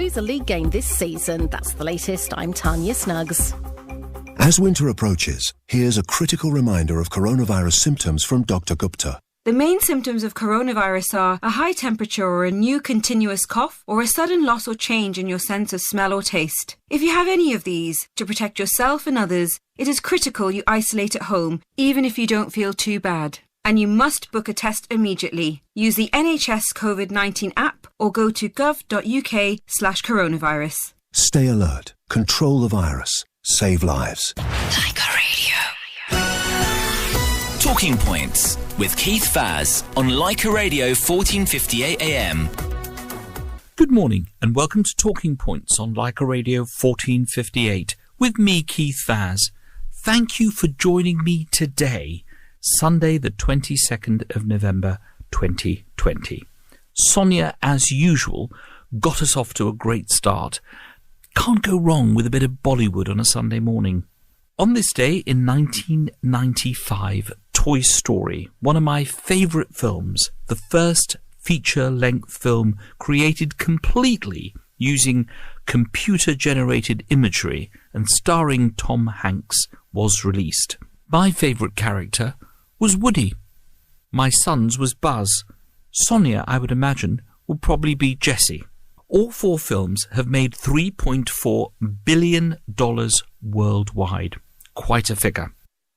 choose a league game this season. That's the latest. I'm Tanya Snuggs. As winter approaches, here's a critical reminder of coronavirus symptoms from Dr. Gupta. The main symptoms of coronavirus are a high temperature or a new continuous cough or a sudden loss or change in your sense of smell or taste. If you have any of these, to protect yourself and others, it is critical you isolate at home, even if you don't feel too bad. And you must book a test immediately. Use the NHS COVID-19 app or go to gov.uk/coronavirus. Stay alert. Control the virus. Save lives. Lyca Radio. Talking Points with Keith Faz on Lyca Radio 1458 AM. Good morning and welcome to Talking Points on Lyca Radio 1458 with me, Keith Faz. Thank you for joining me today, Sunday the 22nd of November 2020. Sonia, as usual, got us off to a great start. Can't go wrong with a bit of Bollywood on a Sunday morning. On this day in 1995, Toy Story, one of my favourite films, the first feature-length film created completely using computer-generated imagery and starring Tom Hanks, was released. My favourite character was Woody. My son's was Buzz. Sonia, I would imagine, will probably be Jessie. All four films have made $3.4 billion worldwide. Quite a figure.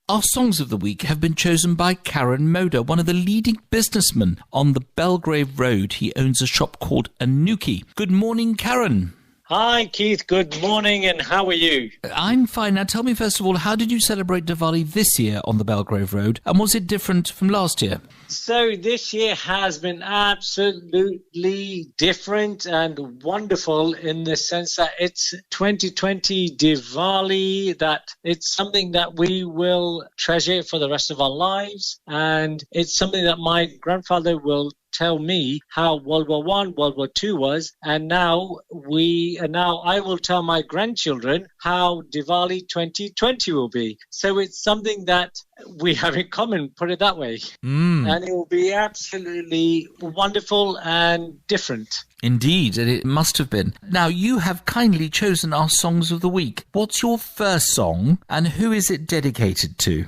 Our songs of the week have been chosen by Karen Moda, one of the leading businessmen on the Belgrave Road. He owns a shop called Anuki. Good morning, Karen. Hi, Keith. Good morning, and how are you? I'm fine. Now, tell me, first of all, how did you celebrate Diwali this year on the Belgrave Road, and was it different from last year? So this year has been absolutely different and wonderful in the sense that it's 2020 Diwali, that it's something that we will treasure for the rest of our lives, and it's something that my grandfather will tell me how World War One, World War Two was, and now I will tell my grandchildren how Diwali 2020 will be. So it's something that we have in common, put it that way. And it will be absolutely wonderful and different. Indeed, and it must have been. Now, you have kindly chosen our songs of the week. What's your first song, and who is it dedicated to?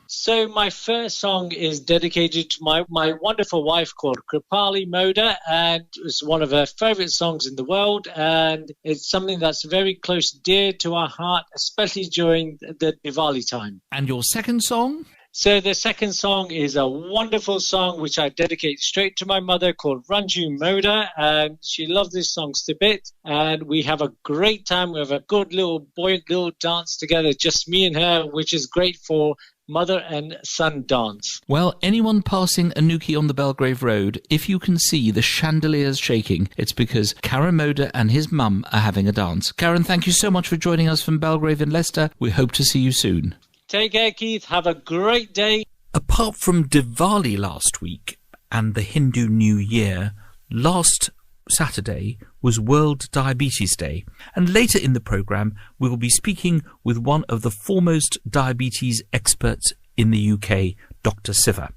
So my first song is dedicated to my wonderful wife called Kripali Moda, and it's one of her favourite songs in the world, and it's something that's very close, dear to our heart, especially during the Diwali time. And your second song? So the second song is a wonderful song which I dedicate straight to my mother called Ranju Moda, and she loves this song to bit, and we have a great time. We have a good little dance together, just me and her, which is great for mother and son dance. Well, anyone passing Anuki on the Belgrave Road, if you can see the chandeliers shaking, it's because Karen Moda and his mum are having a dance. Karen, thank you so much for joining us from Belgrave in Leicester. We hope to see you soon. Take care, Keith. Have a great day. Apart from Diwali last week and the Hindu New Year, last Saturday was World Diabetes Day, and later in the programme we will be speaking with one of the foremost diabetes experts in the UK, Dr. Siva.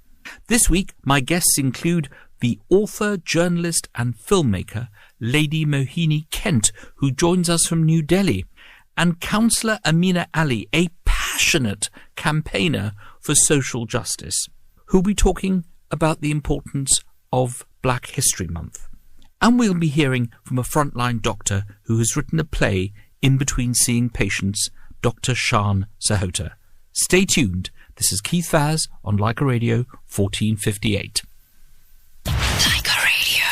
This week my guests include the author, journalist and filmmaker Lady Mohini Kent, who joins us from New Delhi, and Councillor Amina Ali, a passionate campaigner for social justice, who'll be talking about the importance of Black History Month. And we'll be hearing from a frontline doctor who has written a play in between seeing patients, Dr. Shan Sahota. Stay tuned. This is Keith Faz on Lyca Radio 1458. Lyca Radio.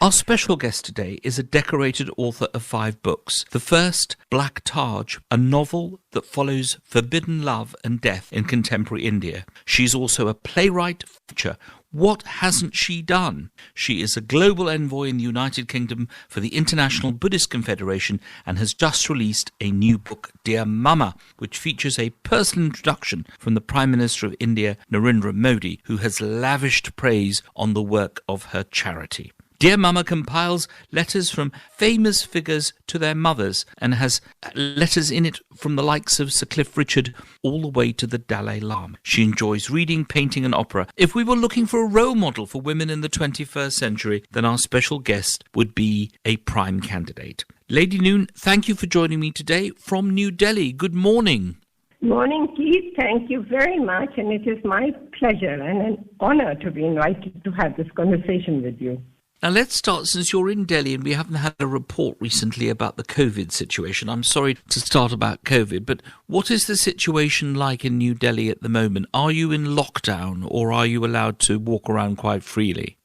Our special guest today is a decorated author of 5 books. The first, Black Taj, a novel that follows forbidden love and death in contemporary India. She's also a playwright, teacher. What hasn't she done? She is a global envoy in the United Kingdom for the International Buddhist Confederation and has just released a new book, Dear Mama, which features a personal introduction from the Prime Minister of India, Narendra Modi, who has lavished praise on the work of her charity. Dear Mama compiles letters from famous figures to their mothers and has letters in it from the likes of Sir Cliff Richard all the way to the Dalai Lama. She enjoys reading, painting and opera. If we were looking for a role model for women in the 21st century, then our special guest would be a prime candidate. Lady Noon, thank you for joining me today from New Delhi. Good morning. Morning, Keith. Thank you very much. And it is my pleasure and an honor to be invited to have this conversation with you. Now let's start, since you're in Delhi and we haven't had a report recently about the COVID situation. I'm sorry to start about COVID, but what is the situation like in New Delhi at the moment? Are you in lockdown or are you allowed to walk around quite freely?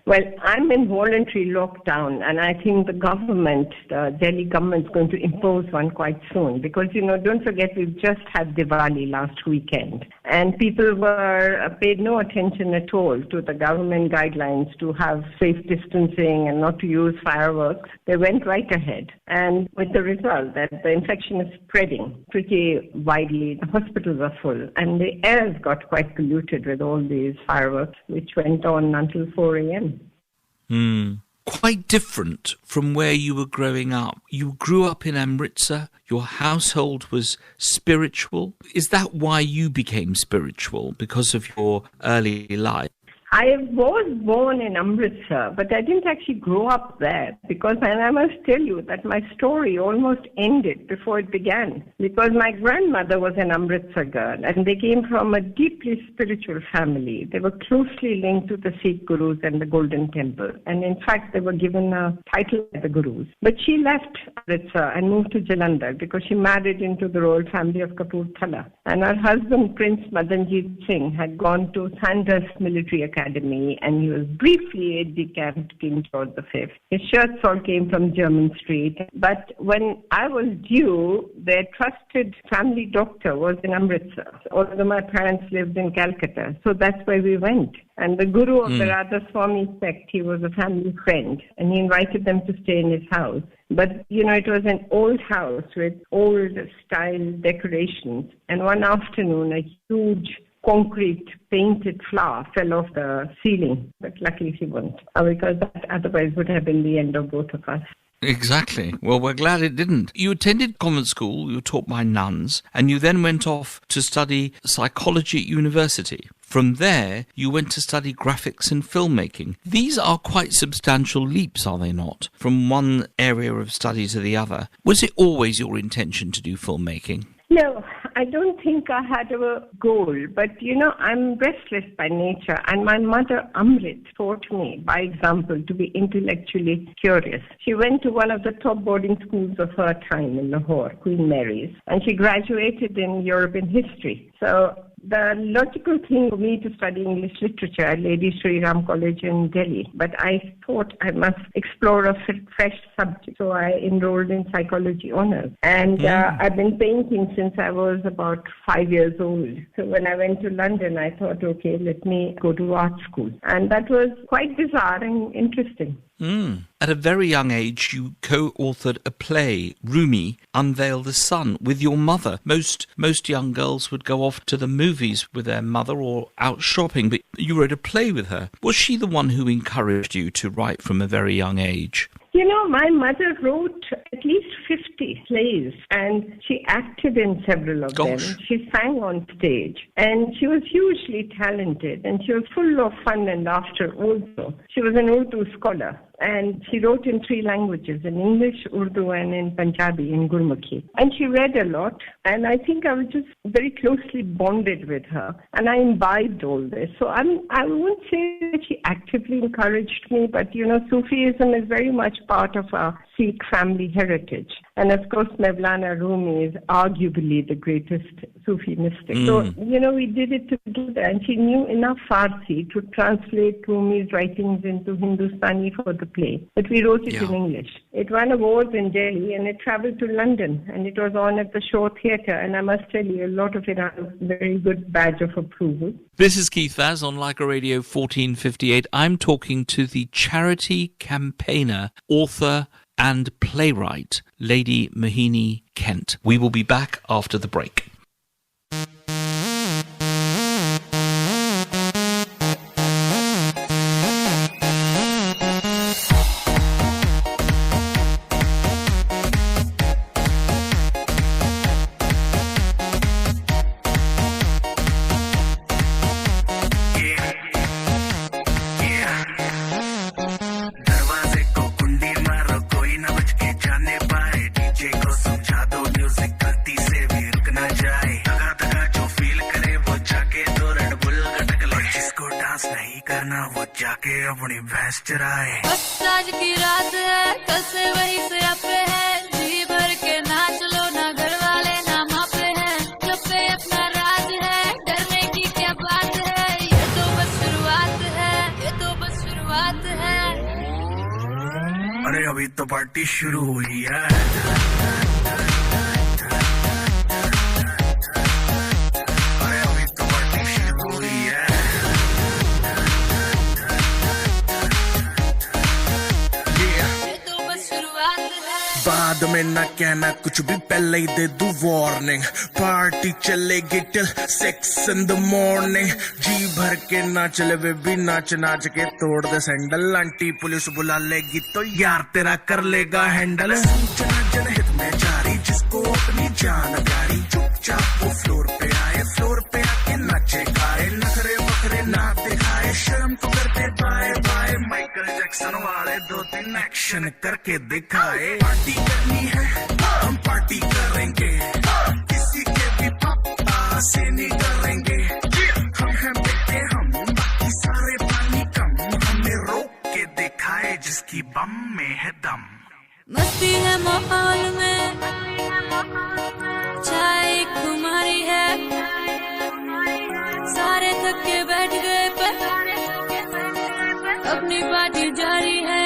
Well, I'm in voluntary lockdown, and I think the Delhi government is going to impose one quite soon because, don't forget we've just had Diwali last weekend, and people paid no attention at all to the government guidelines to have safe distancing and not to use fireworks. They went right ahead, and with the result that the infection is spreading pretty widely. The hospitals are full, and the air got quite polluted with all these fireworks, which went on until 4 a.m. Quite different from where you were growing up. You grew up in Amritsar. Your household was spiritual. Is that why you became spiritual? Because of your early life? I was born in Amritsar, but I didn't actually grow up there because, and I must tell you that my story almost ended before it began because my grandmother was an Amritsar girl and they came from a deeply spiritual family. They were closely linked to the Sikh Gurus and the Golden Temple, and in fact they were given a title by the Gurus. But she left Amritsar and moved to Jalandhar because she married into the royal family of Kapurthala, and her husband Prince Madanjit Singh had gone to Sandhurst Military Academy, and he was briefly aide-de-camp to King George V. His shirts all came from Jermyn Street. But when I was due, their trusted family doctor was in Amritsar, although my parents lived in Calcutta. So that's where we went. And the guru of the Radha Swami sect, he was a family friend, and he invited them to stay in his house. But, it was an old house with old-style decorations. And one afternoon, a huge concrete painted flower fell off the ceiling, but luckily she won't, because that otherwise would have been the end of both of us. Exactly. Well, we're glad it didn't. You attended convent school, you were taught by nuns, and you then went off to study psychology at university. From there, you went to study graphics and filmmaking. These are quite substantial leaps, are they not, from one area of study to the other? Was it always your intention to do filmmaking? No, I don't think I had a goal, but I'm restless by nature, and my mother Amrit taught me by example to be intellectually curious. She went to one of the top boarding schools of her time in Lahore, Queen Mary's, and she graduated in European history. So the logical thing for me to study English literature at Lady Shri Ram College in Delhi, but I thought I must explore a fresh subject, so I enrolled in psychology honors. And I've been painting since I was about 5 years old. So when I went to London, I thought, okay, let me go to art school. And that was quite bizarre and interesting. At a very young age, you co-authored a play, Rumi, Unveil the Sun, with your mother. Most young girls would go off to the movies with their mother or out shopping, but you wrote a play with her. Was she the one who encouraged you to write from a very young age? My mother wrote at least 50 plays, and she acted in several of them. She sang on stage, and she was hugely talented, and she was full of fun and laughter also. She was an Urdu scholar, and she wrote in 3 languages, in English, Urdu, and in Punjabi, in Gurmukhi. And she read a lot, and I think I was just very closely bonded with her, and I imbibed all this. So I won't say that she actively encouraged me, but, Sufism is very much part of our Sikh family heritage. And of course, Mevlana Rumi is arguably the greatest Sufi mystic. So, we did it together, and she knew enough Farsi to translate Rumi's writings into Hindustani for the play. But we wrote it in English. It won awards in Delhi, and it traveled to London, and it was on at the Shaw Theatre. And I must tell you, a lot of it has a very good badge of approval. This is Keith Vaz on Lyca Radio 1458. I'm talking to the charity campaigner, author and playwright, Lady Mohini Kent. We will be back after the break. अपनी भैंस चराए आज की रात है कल से वही से अपे है जी भर के नाच लो ना घर वाले ना मापे हैं जब पे अपना राज है डरने की क्या बात है ये तो बस शुरुआत है ये तो बस शुरुआत है अरे अभी तो पार्टी शुरू हुई है बाद में ना कहना कुछ भी पहले ही दे दूं वार्निंग पार्टी चलेगी टिल 6 in the morning जी भर के ना चले बेबी नाच नाच के तोड़ दे सैंडल आंटी पुलिस बुला लेगी तो यार तेरा कर लेगा हैंडल सूचना जनहित में जारी जिसको अपनी जान प्यारी चुपचाप वो फ्लोर पे आके नाचे गाए नखरे वखरे ना दिखाए शर्म तो करते बाय बाय माइकल जैक्सन वाले 2-3 एक्शन करके दिखाए पार्टी करनी है हम पार्टी करेंगे किसी के भी पापा से नहीं करेंगे हम हैं बेटे हम बाकी सारे पानी कम हमें रोक के दिखाए जिसकी बम में है दम मस्ती है माहौल में चाय खुमारी है सारे थक के बैठ गए पर अपनी पार्टी जारी है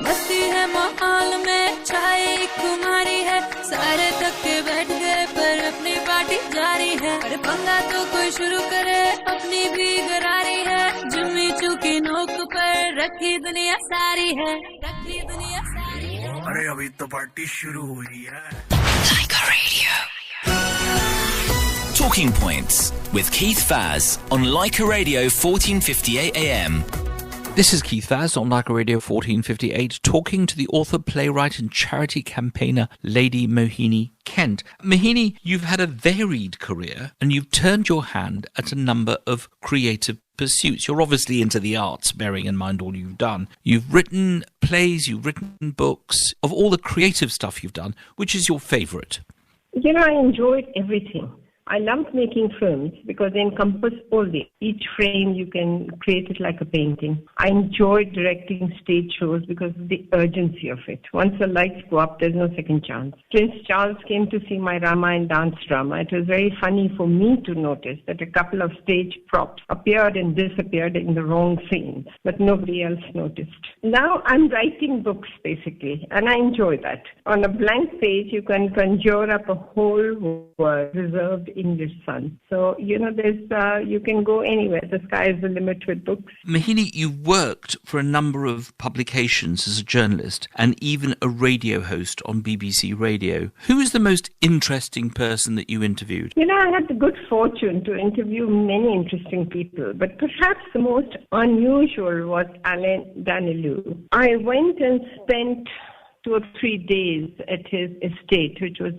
मस्ती है माहौल में चाय खुमारी है सारे थक के बैठ गए पर अपनी पार्टी जारी है अरे पंगा तो कोई शुरू करे अपनी भी गरारी है जुम्मी चूकी नोक पर रखी दुनिया सारी है अरे अभी तो पार्टी शुरू हुई है Lyca Radio. Talking Points with Keith Faz on Lyca Radio 1458 AM. This is Keith Faz on Lyca Radio 1458, talking to the author, playwright and charity campaigner Lady Mohini Kent. Mohini, you've had a varied career and you've turned your hand at a number of creative pursuits. You're obviously into the arts, bearing in mind all you've done. You've written plays, you've written books. Of all the creative stuff you've done, which is your favourite? You know, I enjoyed everything. I loved making films because they encompass all the each frame you can create it like a painting. I enjoyed directing stage shows because of the urgency of it. Once the lights go up, there's no second chance. Prince Charles came to see my Ramayana dance drama. It was very funny for me to notice that a couple of stage props appeared and disappeared in the wrong scenes, but nobody else noticed. Now I'm writing books basically, and I enjoy that. On a blank page, you can conjure up a whole world reserved in your sun. So, you know, you can go anywhere. The sky is the limit with books. Mohini, you worked for a number of publications as a journalist and even a radio host on BBC Radio. Who was the most interesting person that you interviewed? You know, I had the good fortune to interview many interesting people, but perhaps the most unusual was Alain Danilou. I went and spent 2 or 3 days at his estate, which was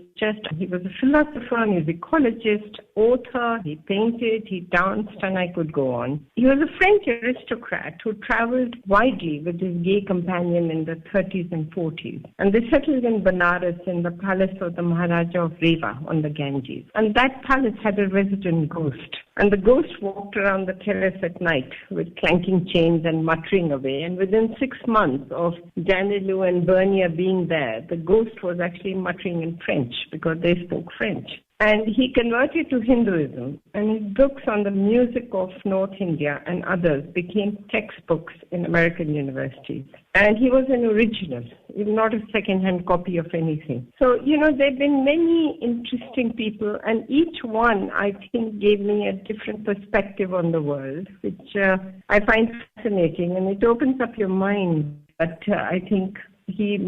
he was a philosopher, an ecologist, author, he painted, he danced, and I could go on. He was a French aristocrat who traveled widely with his gay companion in the 30s and 40s. And they settled in Benares in the palace of the Maharaja of Rewa on the Ganges. And that palace had a resident ghost. And the ghost walked around the terrace at night with clanking chains and muttering away. And within 6 months of Danilou and Bernier being there, the ghost was actually muttering in French because they spoke French. And he converted to Hinduism, and his books on the music of North India and others became textbooks in American universities. And he was an original, not a second-hand copy of anything. So, you know, there have been many interesting people, and each one, I think, gave me a different perspective on the world, which I find fascinating, and it opens up your mind. But I think he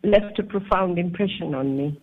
left a profound impression on me.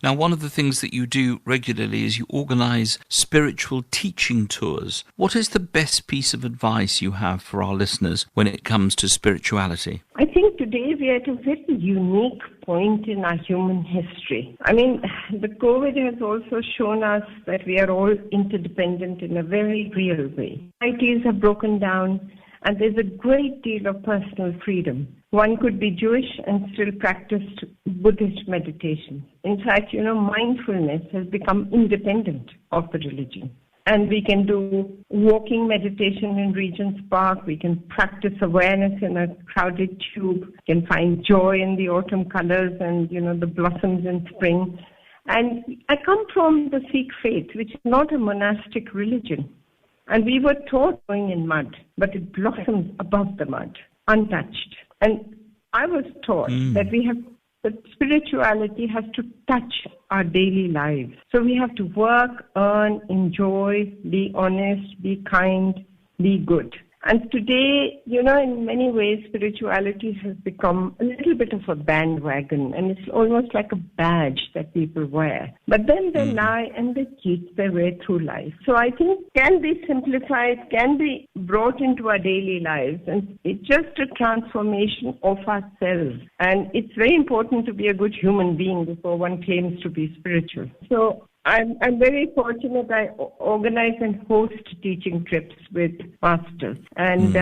Now, one of the things that you do regularly is you organise spiritual teaching tours. What is the best piece of advice you have for our listeners when it comes to spirituality? I think today we are at a very unique point in our human history. I mean, the COVID has also shown us that we are all interdependent in a very real way. Societies have broken down, and there's a great deal of personal freedom. One could be Jewish and still practice Buddhist meditation. In fact, you know, mindfulness has become independent of the religion. And we can do walking meditation in Regent's Park. We can practice awareness in a crowded tube. We can find joy in the autumn colors and, the blossoms in spring. And I come from the Sikh faith, which is not a monastic religion. And we were taught going in mud, but it blossoms above the mud, untouched. And I was taught that spirituality has to touch our daily lives. So we have to work, earn, enjoy, be honest, be kind, be good. And today, in many ways, spirituality has become a little bit of a bandwagon, and it's almost like a badge that people wear. But then they lie and they cheat their way through life. So I think it can be simplified, can be brought into our daily lives, and it's just a transformation of ourselves. And it's very important to be a good human being before one claims to be spiritual. So I'm very fortunate. I organize and host teaching trips with masters, and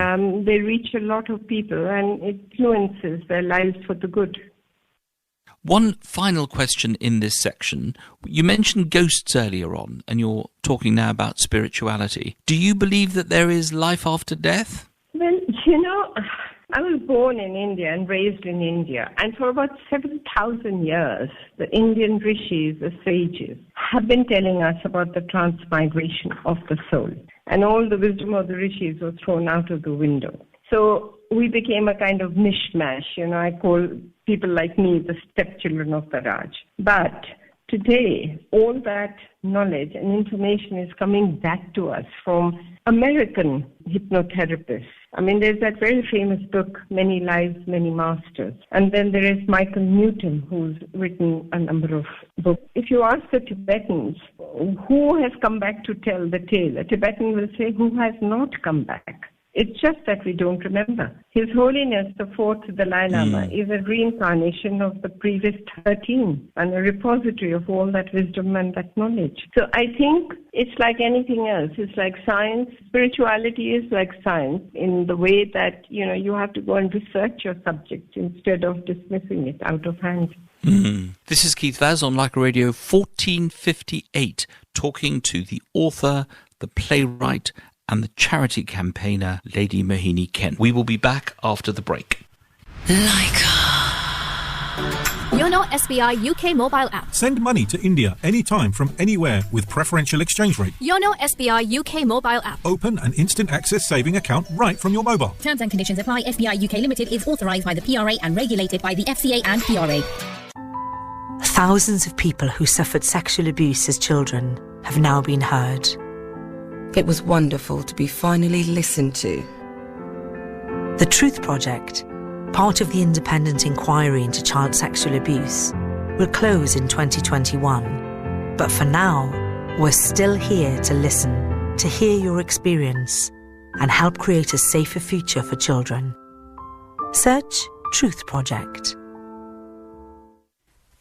they reach a lot of people, and it influences their lives for the good. One final question in this section. You mentioned ghosts earlier on, and you're talking now about spirituality. Do you believe that there is life after death? Well, I was born in India and raised in India, and for about 7,000 years, the Indian rishis, the sages, have been telling us about the transmigration of the soul. And all the wisdom of the rishis was thrown out of the window. So we became a kind of mishmash. I call people like me the stepchildren of the Raj. But today, all that knowledge and information is coming back to us from American hypnotherapists. There's that very famous book, Many Lives, Many Masters. And then there is Michael Newton, who's written a number of books. If you ask the Tibetans, who has come back to tell the tale, a Tibetan will say, who has not come back? It's just that we don't remember. His Holiness, the fourth Dalai Lama, is a reincarnation of the previous 13 and a repository of all that wisdom and that knowledge. So I think it's like anything else. It's like science. Spirituality is like science in the way that, you have to go and research your subject instead of dismissing it out of hand. This is Keith Vaz on Lyca Radio 1458, talking to the author, the playwright, and the charity campaigner, Lady Mohini Kent. We will be back after the break. Lyca. Yono SBI UK mobile app. Send money to India anytime from anywhere with preferential exchange rate. Yono SBI UK mobile app. Open an instant access saving account right from your mobile. Terms and conditions apply. SBI UK Limited is authorised by the PRA and regulated by the FCA and PRA. Thousands of people who suffered sexual abuse as children have now been heard. It was wonderful to be finally listened to. The Truth Project, part of the independent inquiry into child sexual abuse, will close in 2021. But for now, we're still here to listen, to hear your experience, and help create a safer future for children. Search Truth Project.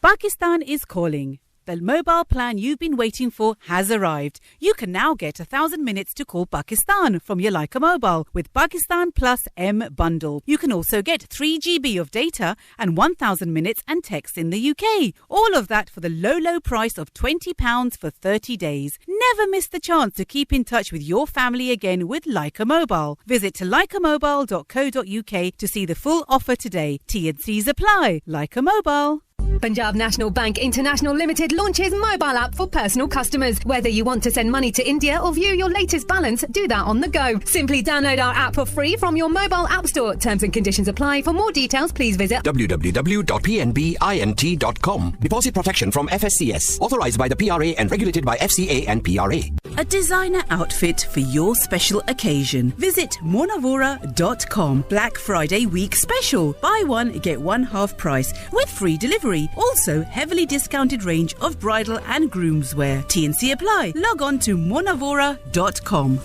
Pakistan is calling. The mobile plan you've been waiting for has arrived. You can now get 1,000 minutes to call Pakistan from your Lyca mobile with Pakistan Plus M bundle. You can also get 3 GB of data and 1,000 minutes and text in the UK. All of that for the low price of £20 for 30 days. Never miss the chance to keep in touch with your family again with Lyca Mobile. Visit lycamobile.co.uk to see the full offer today. T&Cs apply. Lyca Mobile. Punjab National Bank International Limited launches mobile app for personal customers. Whether you want to send money to India or view your latest balance, do that on the go. Simply download our app for free from your mobile app store. Terms and conditions apply. For more details, please visit www.pnbint.com. Deposit protection from FSCS. Authorized by the PRA and regulated by FCA and PRA. A designer outfit for your special occasion. Visit monavora.com. Black Friday week special. Buy one, get one half price with free delivery. Also, heavily discounted range of bridal and groomswear. T&C apply. Log on to monavora.com.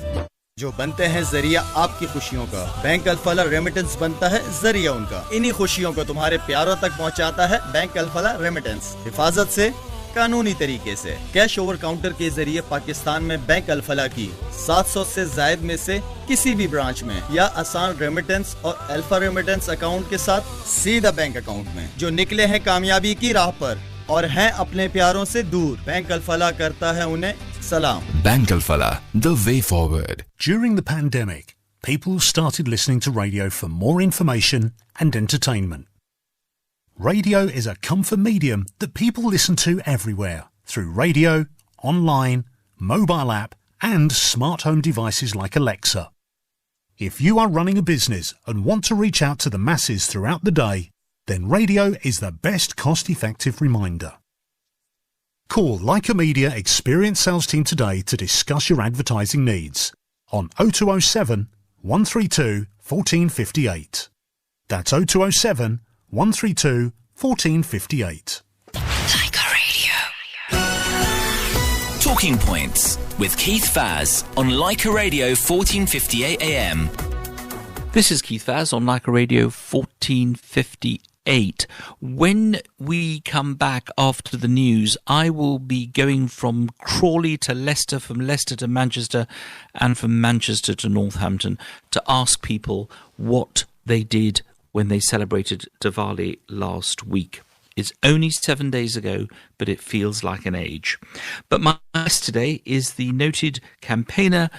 जो बनते हैं जरिया आपकी खुशियों का, bank Alfalah remittance बनता है जरिया उनका। इन्हीं खुशियों को तुम्हारे प्यारों तक पहुंचाता है बैंक अल्फला रेमिटेंस। हिफाजत से, कानूनी तरीके से, कैश ओवर काउंटर के जरिए पाकिस्तान में बैंक अल्फला की 700 से जायद में से किसी भी ब्रांच में, या आसान रेमिटेंस और अल्फा रेमिटेंस अकाउंट के साथ सीधा बैंक अकाउंट में, जो निकले हैं कामयाबी की राह पर और हैं अपने प्यारों से दूर। बैंक अल्फला करता है उन्हें Salam. Bank Al-Falah, the way forward. During the pandemic, people started listening to radio for more information and entertainment. Radio is a comfort medium that people listen to everywhere, through radio, online, mobile app and smart home devices like Alexa. If you are running a business and want to reach out to the masses throughout the day, then radio is the best cost-effective reminder. Call Lyca Media Experienced Sales Team today to discuss your advertising needs on 0207 132 1458. That's 0207 132 1458. Lyca Radio. Talking Points with Keith Faz on Lyca Radio 1458 AM. This is Keith Faz on Lyca Radio 1458. When we come back after the news, I will be going from Crawley to Leicester, from Leicester to Manchester, and from Manchester to Northampton to ask people what they did when they celebrated Diwali last week. It's only 7 days ago, but it feels like an age. But my guest today is the noted campaigner,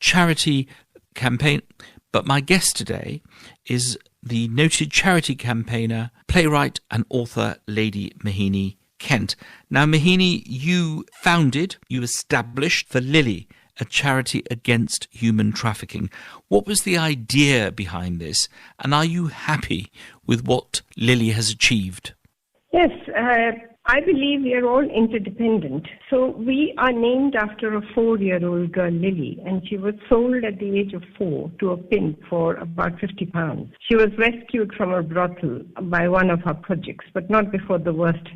charity campaign. But my guest today is the noted charity campaigner, playwright and author Lady Mohini Kent. Now, Mohini, you established the Lily, a charity against human trafficking. What was the idea behind this? And are you happy with what Lily has achieved? Yes, I believe we are all interdependent. So we are named after a 4-year-old girl, Lily, and she was sold at the age of 4 to a pimp for about £50. She was rescued from a brothel by one of our projects, but not before the worst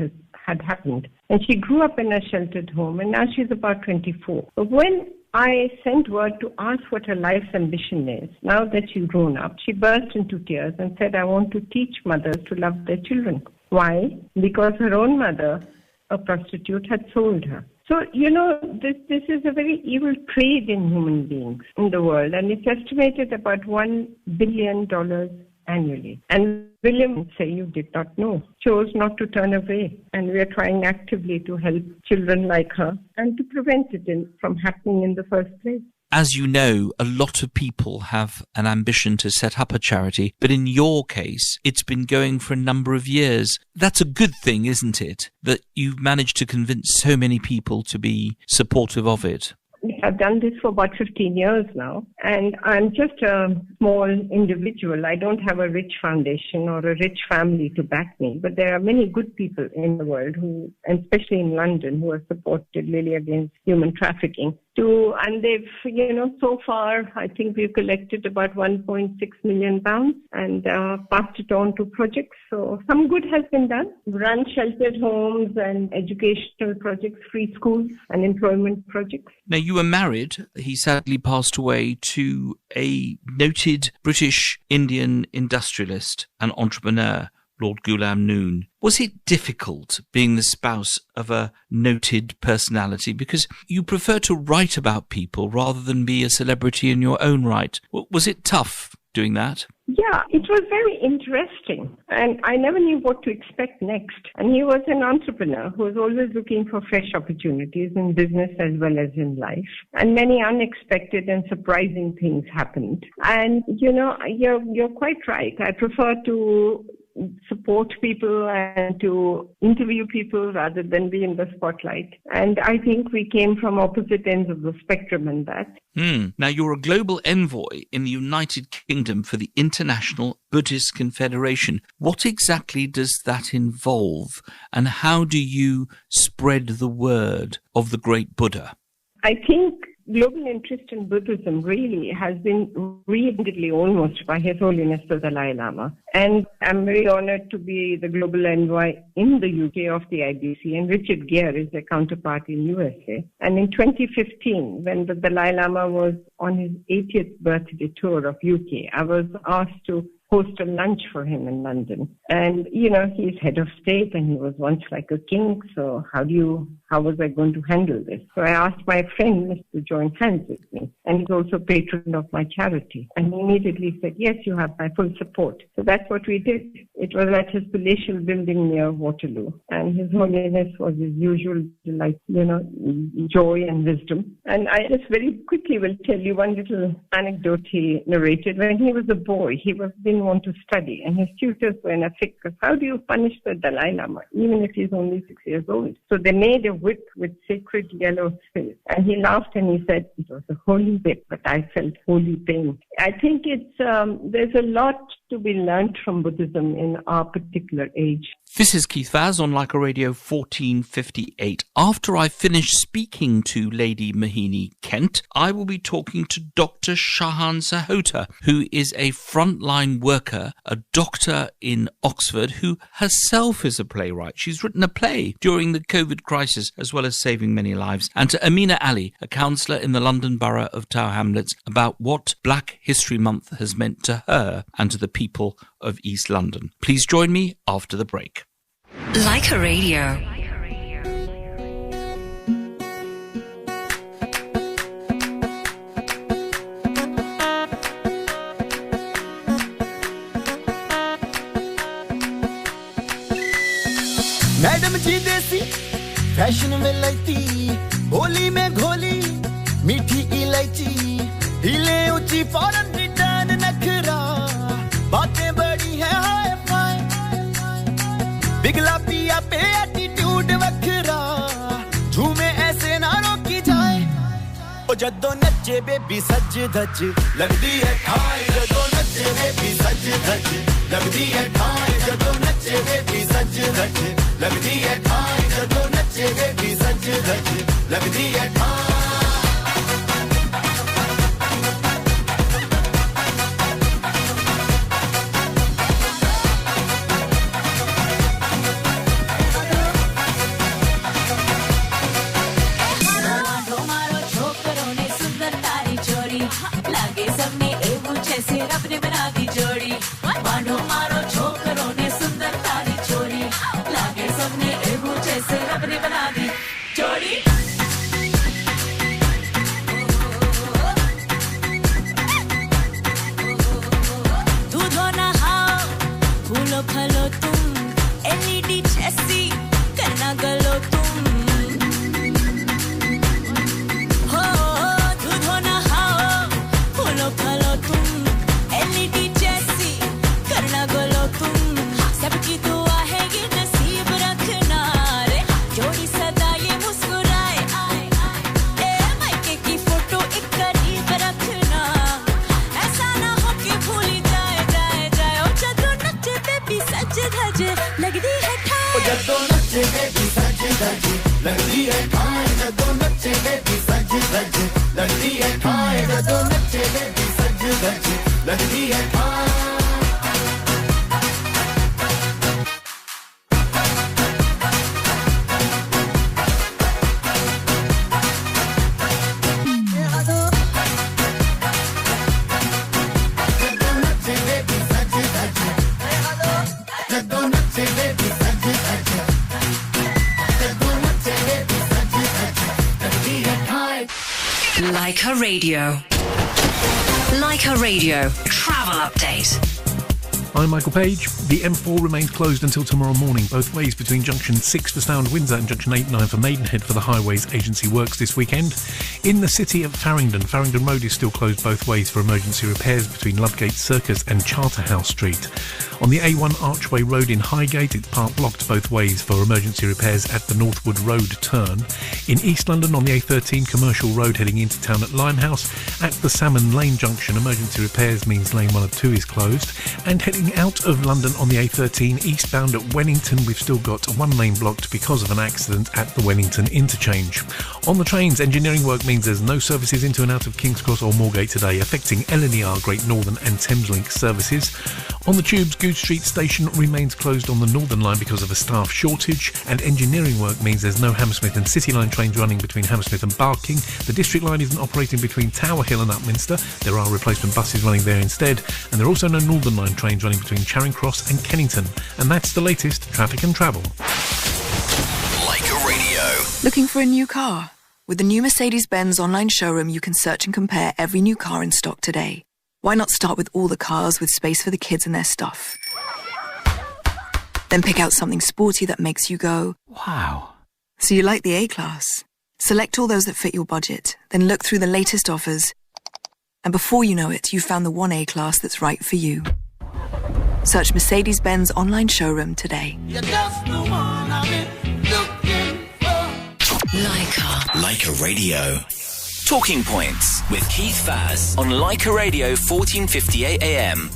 had happened. And she grew up in a sheltered home, and now she's about 24. But when I sent word to ask what her life's ambition is, now that she's grown up, she burst into tears and said, I want to teach mothers to love their children. Why? Because her own mother, a prostitute, had sold her. So, this is a very evil trade in human beings in the world, and it's estimated about $1 billion annually. And William, say you did not know, chose not to turn away. And we are trying actively to help children like her and to prevent it from happening in the first place. As you know, a lot of people have an ambition to set up a charity, but in your case, it's been going for a number of years. That's a good thing, isn't it? That you've managed to convince so many people to be supportive of it. I've done this for about 15 years now, and I'm just a small individual. I don't have a rich foundation or a rich family to back me, but there are many good people in the world who, and especially in London, who have supported Lily against human trafficking. And they've, so far, I think we've collected about £1.6 million and passed it on to projects. So some good has been done. Run sheltered homes and educational projects, free schools and employment projects. Now, you were married, he sadly passed away, to a noted British Indian industrialist and entrepreneur, Lord Ghulam Noon. Was it difficult being the spouse of a noted personality? Because you prefer to write about people rather than be a celebrity in your own right. Was it tough doing that? Yeah, it was very interesting. And I never knew what to expect next. And he was an entrepreneur who was always looking for fresh opportunities in business as well as in life. And many unexpected and surprising things happened. And, you're quite right. I prefer to support people and to interview people rather than be in the spotlight. And I think we came from opposite ends of the spectrum in that. Now, you're a global envoy in the United Kingdom for the International Buddhist Confederation. What exactly does that involve, and how do you spread the word of the great Buddha? I think global interest in Buddhism really has been reignited almost by His Holiness the Dalai Lama. And I'm very honored to be the global envoy in the UK of the IBC, and Richard Gere is their counterpart in USA. And in 2015, when the Dalai Lama was on his 80th birthday tour of UK, I was asked to host a lunch for him in London. And, you know, he's head of state and he was once like a king. So how was I going to handle this? So I asked my friend to join hands with me. And he's also patron of my charity. And he immediately said, yes, you have my full support. So that's what we did. It was at his palatial building near Waterloo. And His Holiness was his usual delight, you know, joy and wisdom. And I just very quickly will tell you one little anecdote he narrated. When he was a boy, he didn't want to study. And his tutors were in a thick, how do you punish the Dalai Lama, even if he's only 6 years old? So they made a whip with sacred yellow spirit. And he laughed and he said, it was a holy whip, but I felt holy pain. I think there's a lot to be learnt from Buddhism in our particular age. This is Keith Vaz on Lyca Radio 1458. After I finish speaking to Lady Mohini Kent, I will be talking to Dr. Shahan Sahota, who is a frontline worker, a doctor in Oxford, who herself is a playwright. She's written a play during the COVID crisis, as well as saving many lives. And to Amina Ali, a councillor in the London Borough of Tower Hamlets, about what Black History Month has meant to her and to the people of East London. Please join me after the break. Lyca Radio. Madam ji desi fashion में लैती होली में घोली मीठी इलायची हिले ऊंची foreign return नखरा बातें बड़ी है हाय फाय बिगला पिया पे एटीट्यूड वखरा झूमे ऐसे ना रोकी जाए ओ जद्दों नच्चे बेबी सज धज लगदी है ठाई जद्दों नच्चे बेबी सज धज लगदी है ठाई जद्दों नच्चे बेबी सज धज लगदी है ठाई जद्दों नच्चे बेबी सज धज लगदी है ठाई Lyca Radio. Lyca Radio. Travel update. I'm Michael Page. The M4 remains closed until tomorrow morning, both ways between Junction 6 for Stour Windsor and Junction 8-9 for Maidenhead for the Highways Agency works this weekend. In the city of Farringdon Road is still closed both ways for emergency repairs between Ludgate Circus and Charterhouse Street. On the A1 Archway Road in Highgate, it's part blocked both ways for emergency repairs at the Northwood Road turn. In East London on the A13 Commercial Road heading into town at Limehouse, at the Salmon Lane Junction, emergency repairs means lane 1 of 2 is closed. And heading Coming out of London on the A13 eastbound at Wennington, we've still got one lane blocked because of an accident at the Wennington interchange. On the trains, engineering work means there's no services into and out of King's Cross or Moorgate today, affecting LNER, Great Northern and Thameslink services. On the tubes, Goode Street station remains closed on the Northern line because of a staff shortage, and engineering work means there's no Hammersmith and City Line trains running between Hammersmith and Barking. The District Line isn't operating between Tower Hill and Upminster. There are replacement buses running there instead, and there are also no Northern Line trains running between Charing Cross and Kennington. And that's the latest traffic and travel. Lyca Radio. Looking for a new car? With the new Mercedes-Benz online showroom, you can search and compare every new car in stock today. Why not start with all the cars with space for the kids and their stuff? Then pick out something sporty that makes you go, wow. So you like the A-Class? Select all those that fit your budget, then look through the latest offers. And before you know it, you've found the one A-Class that's right for you. Search Mercedes-Benz online showroom today. You're just the one I've been looking for. Lyca. Lyca Radio. Talking Points with Keith Vaz on Lyca Radio 1458 AM.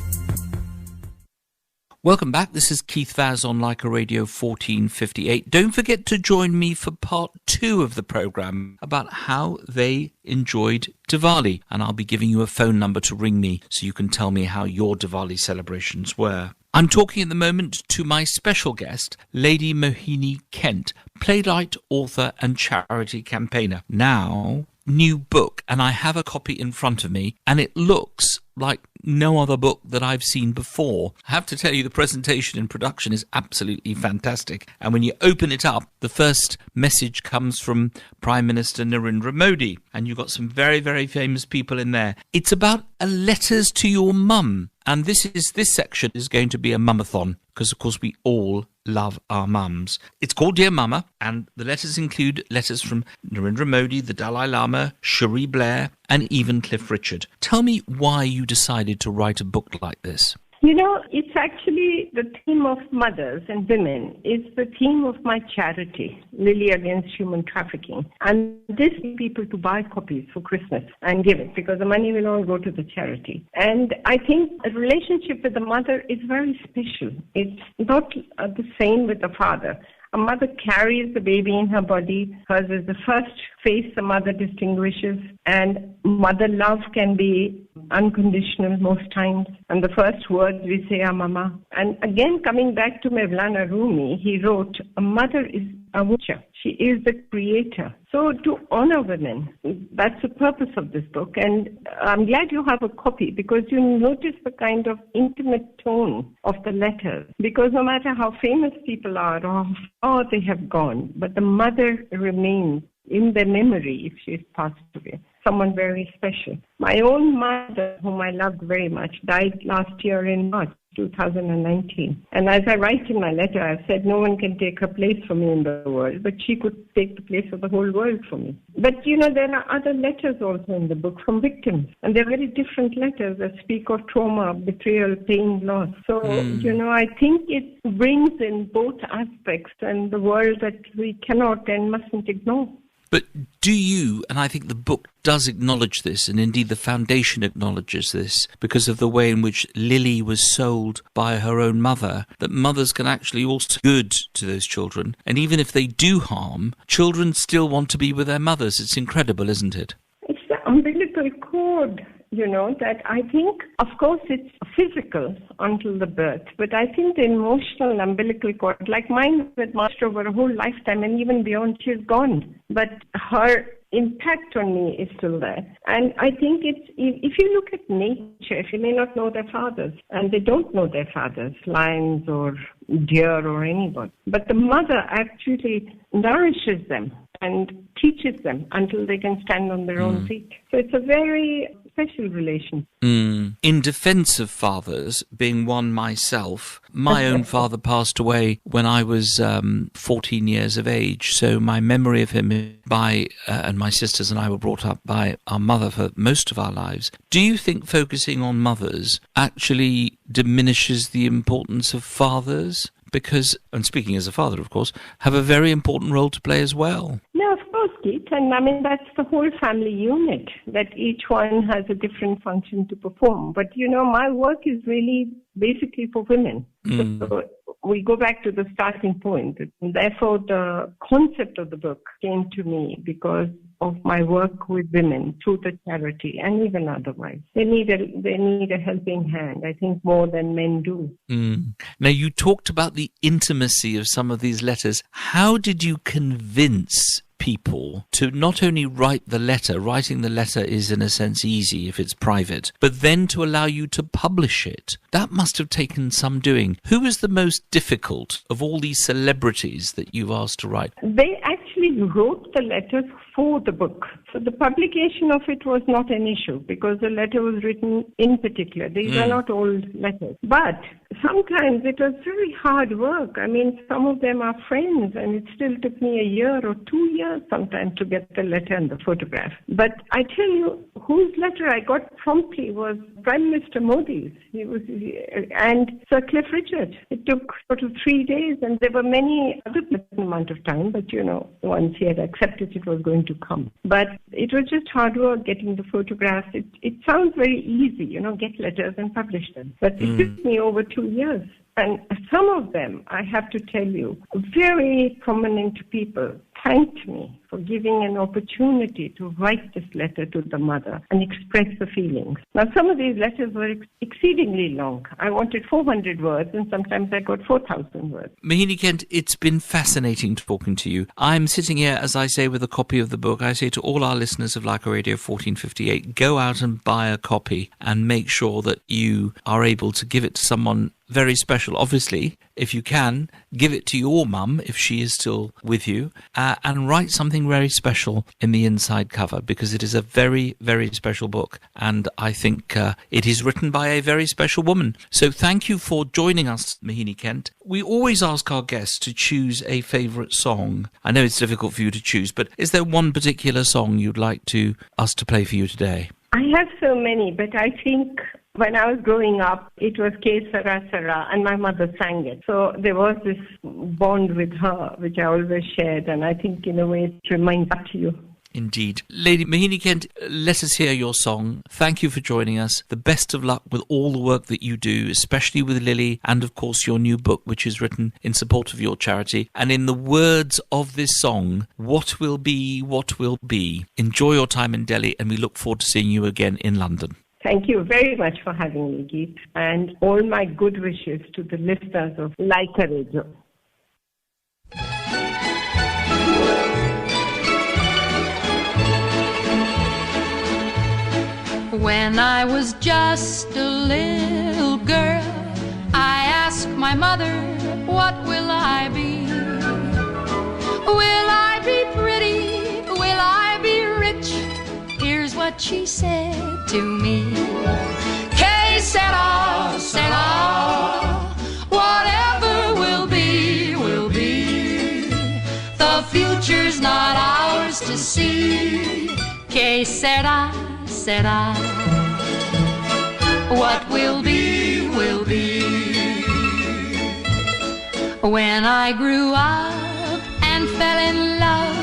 Welcome back. This is Keith Vaz on Lyca Radio 1458. Don't forget to join me for part 2 of the programme about how they enjoyed Diwali. And I'll be giving you a phone number to ring me so you can tell me how your Diwali celebrations were. I'm talking at the moment to my special guest, Lady Mohini Kent, playwright, author and charity campaigner. Now, new book, and I have a copy in front of me, and it looks like no other book that I've seen before. I have to tell you, the presentation and production is absolutely fantastic. And when you open it up, the first message comes from Prime Minister Narendra Modi, and you've got some very, very famous people in there. It's about a letters to your mum. And this section is going to be a mum-a-thon, because of course we all love our mums. It's called Dear Mama, and the letters include letters from Narendra Modi, the Dalai Lama, Cherie Blair, and even Cliff Richard. Tell me why you decided to write a book like this. You know, it's actually the theme of mothers and women. It's the theme of my charity, Lily Against Human Trafficking. And this people to buy copies for Christmas and give it, because the money will all go to the charity. And I think a relationship with the mother is very special. It's not the same with the father. A mother carries the baby in her body. Hers is the first face the mother distinguishes. And mother love can be unconditional most times. And the first words we say are mama. And again, coming back to Mevlana Rumi, he wrote, a mother is a witcher. She is the creator. So to honor women, that's the purpose of this book. And I'm glad you have a copy, because you notice the kind of intimate tone of the letters. Because no matter how famous people are or how far they have gone, but the mother remains in their memory if she's passed away. Someone very special. My own mother, whom I loved very much, died last year in March 2019. And as I write in my letter, I've said no one can take her place for me in the world, but she could take the place of the whole world for me. But, you know, there are other letters also in the book from victims. And they're very different letters that speak of trauma, betrayal, pain, loss. So, you know, I think it brings in both aspects and the world that we cannot and mustn't ignore. But do you, and I think the book does acknowledge this, and indeed the foundation acknowledges this, because of the way in which Lily was sold by her own mother, that mothers can actually also be good to those children. And even if they do harm, children still want to be with their mothers. It's incredible, isn't it? It's the umbilical cord. You know, that I think, of course, it's physical until the birth, but I think the emotional umbilical cord, like mine with Master over a whole lifetime and even beyond, she's gone. But her impact on me is still there. And I think it's, if you look at nature, if you may not know their fathers, and they don't know their fathers, lions or deer or anyone, but the mother actually nourishes them and teaches them until they can stand on their own feet. So it's a very special relation. In defence of fathers, being one myself, my own father passed away when I was 14 years of age, so my memory of him and my sisters and I were brought up by our mother for most of our lives. Do you think focusing on mothers actually diminishes the importance of fathers? Because, and speaking as a father, of course, have a very important role to play as well. No, of course. course, Keith. And I mean, that's the whole family unit, that each one has a different function to perform. But, my work is really basically for women. So we go back to the starting point. And therefore, the concept of the book came to me because of my work with women through the charity and even otherwise. They need a helping hand, I think, more than men do. Now, you talked about the intimacy of some of these letters. How did you convince people to not only write the letter? Writing the letter is in a sense easy if it's private, but then to allow you to publish it. That must have taken some doing. Who was the most difficult of all these celebrities that you've asked to write? They actually wrote the letters for the book. So the publication of it was not an issue because the letter was written in particular. These are not old letters. But sometimes it was very hard work. I mean, some of them are friends, and it still took me a year or 2 years sometimes to get the letter and the photograph. But I tell you, whose letter I got promptly was Prime Minister Modi's. And Sir Cliff Richard. It took sort of 3 days, and there were many other amount of time, but once he had accepted it was going to come. But it was just hard work getting the photographs. It sounds very easy, get letters and publish them. But it took me over 2 years. And some of them, I have to tell you, very prominent people thanked me for giving an opportunity to write this letter to the mother and express the feelings. Now, some of these letters were exceedingly long. I wanted 400 words, and sometimes I got 4,000 words. Mohini Kent, it's been fascinating talking to you. I'm sitting here, as I say, with a copy of the book. I say to all our listeners of Lyca Radio 1458, go out and buy a copy and make sure that you are able to give it to someone very special. Obviously, if you can, give it to your mum if she is still with you, and write something very special in the inside cover, because it is a very, very special book, and I think it is written by a very special woman. So thank you for joining us, Mohini Kent. We always ask our guests to choose a favourite song. I know it's difficult for you to choose, but is there one particular song you'd like us to play for you today? I have so many, but I think when I was growing up, it was Ke Sara Sara, and my mother sang it. So there was this bond with her, which I always shared, and I think in a way it reminds back to you. Indeed. Lady Mohini Kent, let us hear your song. Thank you for joining us. The best of luck with all the work that you do, especially with Lily, and of course your new book, which is written in support of your charity. And in the words of this song, what will be, what will be. Enjoy your time in Delhi, and we look forward to seeing you again in London. Thank you very much for having me, Geet, and all my good wishes to the listeners of Lyca Radio. When I was just a little girl, I asked my mother, what will I be? Will I be pretty? Will I be rich? Here's what she said to me. Que sera, sera, whatever will be, will be. The future's not ours to see. Que sera, sera, what will be, will be. When I grew up and fell in love,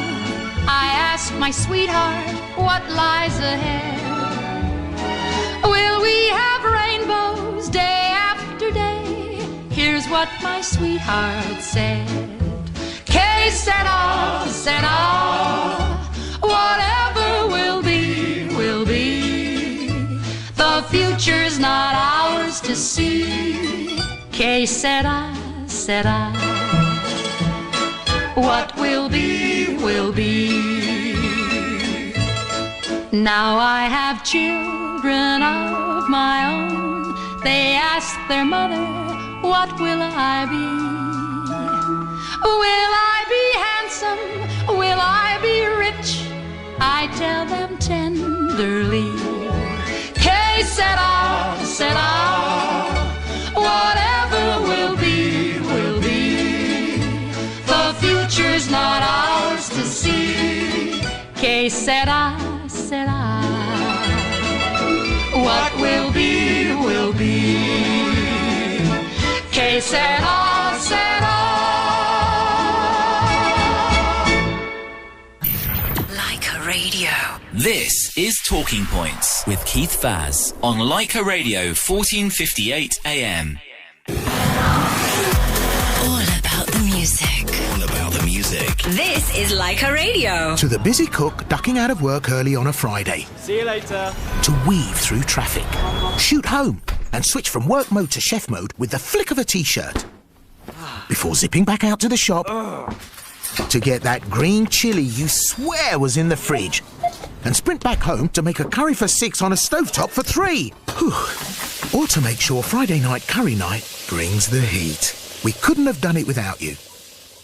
I asked my sweetheart, what lies ahead? Will we have rainbows day after day? Here's what my sweetheart said. Que sera, sera, whatever will be, will be. The future's not ours to see. Que sera, sera, what will be, will be. Now I have children of my own. They ask their mother, what will I be? Will I be handsome? Will I be rich? I tell them tenderly. Que sera, sera, whatever will be, will be. The future's not ours to see. Que sera, sera, what will be, will be. Que sera, sera. This is Talking Points with Keith Faz on Lyca Radio 1458 AM. All about the music. All about the music. This is Lyca Radio. To the busy cook ducking out of work early on a Friday. See you later. To weave through traffic. Shoot home and switch from work mode to chef mode with the flick of a t-shirt. Before zipping back out to the shop to get that green chilli you swear was in the fridge. And sprint back home to make a curry for 6 on a stovetop for 3. Whew. Or to make sure Friday night curry night brings the heat. We couldn't have done it without you.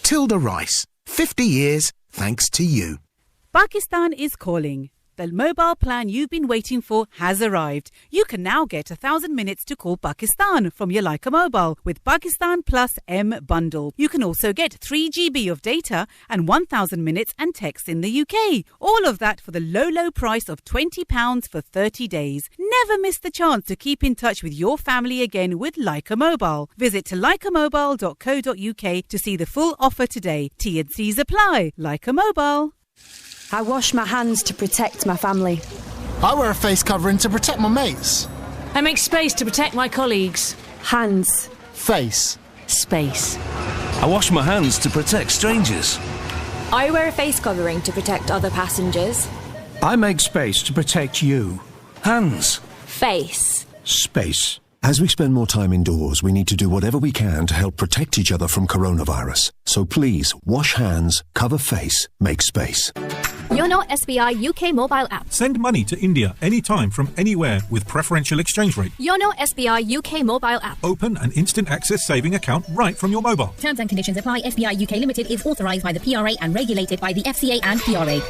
Tilda Rice, 50 years thanks to you. Pakistan is calling. The mobile plan you've been waiting for has arrived. You can now get 1,000 minutes to call Pakistan from your Lyca mobile with Pakistan Plus M bundle. You can also get 3 GB of data and 1,000 minutes and text in the UK. All of that for the low price of £20 for 30 days. Never miss the chance to keep in touch with your family again with Lyca Mobile. Visit lycamobile.co.uk to see the full offer today. T&Cs apply. Lyca Mobile. I wash my hands to protect my family. I wear a face covering to protect my mates. I make space to protect my colleagues. Hands. Face. Space. I wash my hands to protect strangers. I wear a face covering to protect other passengers. I make space to protect you. Hands. Face. Space. As we spend more time indoors, we need to do whatever we can to help protect each other from coronavirus. So please, wash hands, cover face, make space. Yono SBI UK mobile app. Send money to India anytime from anywhere with preferential exchange rate. Yono SBI UK mobile app. Open an instant access saving account right from your mobile. Terms and conditions apply. SBI UK Limited is authorised by the PRA and regulated by the FCA and PRA.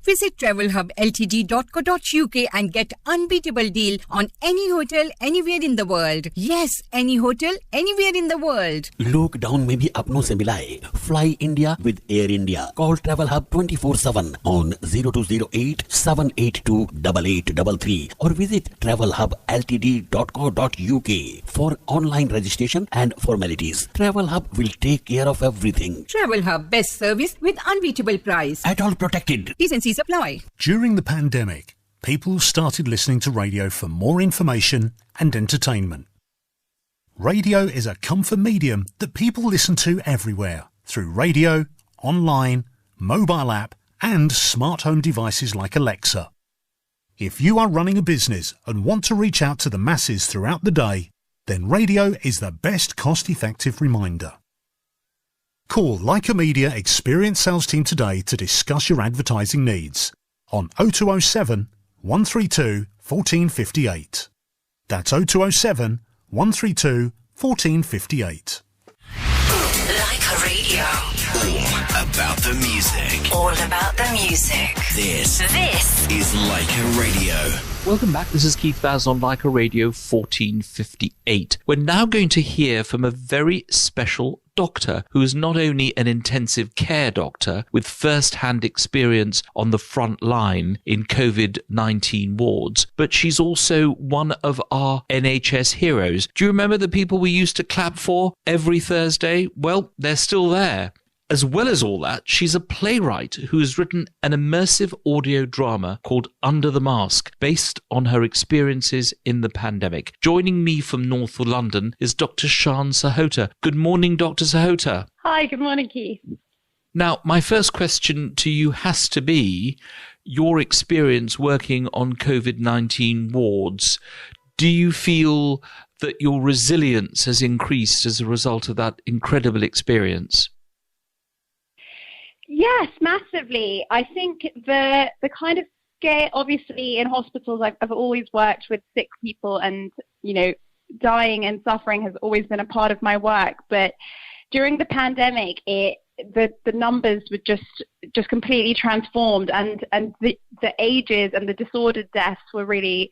Visit travelhub.ltd.co.uk and get unbeatable deal on any hotel anywhere in the world. Yes, any hotel anywhere in the world. Lockdown में भी अपनों से मिलाए. Fly India with Air India. Call Travel Hub 24/7 on 0208 782 8833 or visit travelhubltd.co.uk for online registration and formalities. Travel Hub will take care of everything. Travel Hub, best service with unbeatable price. At all protected. T&Cs apply. During the pandemic, people started listening to radio for more information and entertainment. Radio is a comfort medium that people listen to everywhere through radio, online, mobile app and smart home devices like Alexa. If you are running a business and want to reach out to the masses throughout the day, then radio is the best cost-effective reminder. Call Lyca Media Experienced Sales Team today to discuss your advertising needs on 0207 132 1458. That's 0207 132 1458. Lyca Radio. All about the music. All about the music. This is Lyca Radio. Welcome back. This is Keith Vaz on Lyca Radio 1458. We're now going to hear from a very special doctor who is not only an intensive care doctor with first-hand experience on the front line in COVID-19 wards, but she's also one of our NHS heroes. Do you remember the people we used to clap for every Thursday? Well, they're still there. As well as all that, she's a playwright who has written an immersive audio drama called Under the Mask, based on her experiences in the pandemic. Joining me from North London is Dr. Shan Sahota. Good morning, Dr. Sahota. Hi, good morning, Keith. Now, my first question to you has to be your experience working on COVID-19 wards. Do you feel that your resilience has increased as a result of that incredible experience? Yes, massively. I think the kind of scare, obviously in hospitals, I've always worked with sick people and, you know, dying and suffering has always been a part of my work. But during the pandemic, the numbers were just completely transformed and the ages and the disordered deaths were really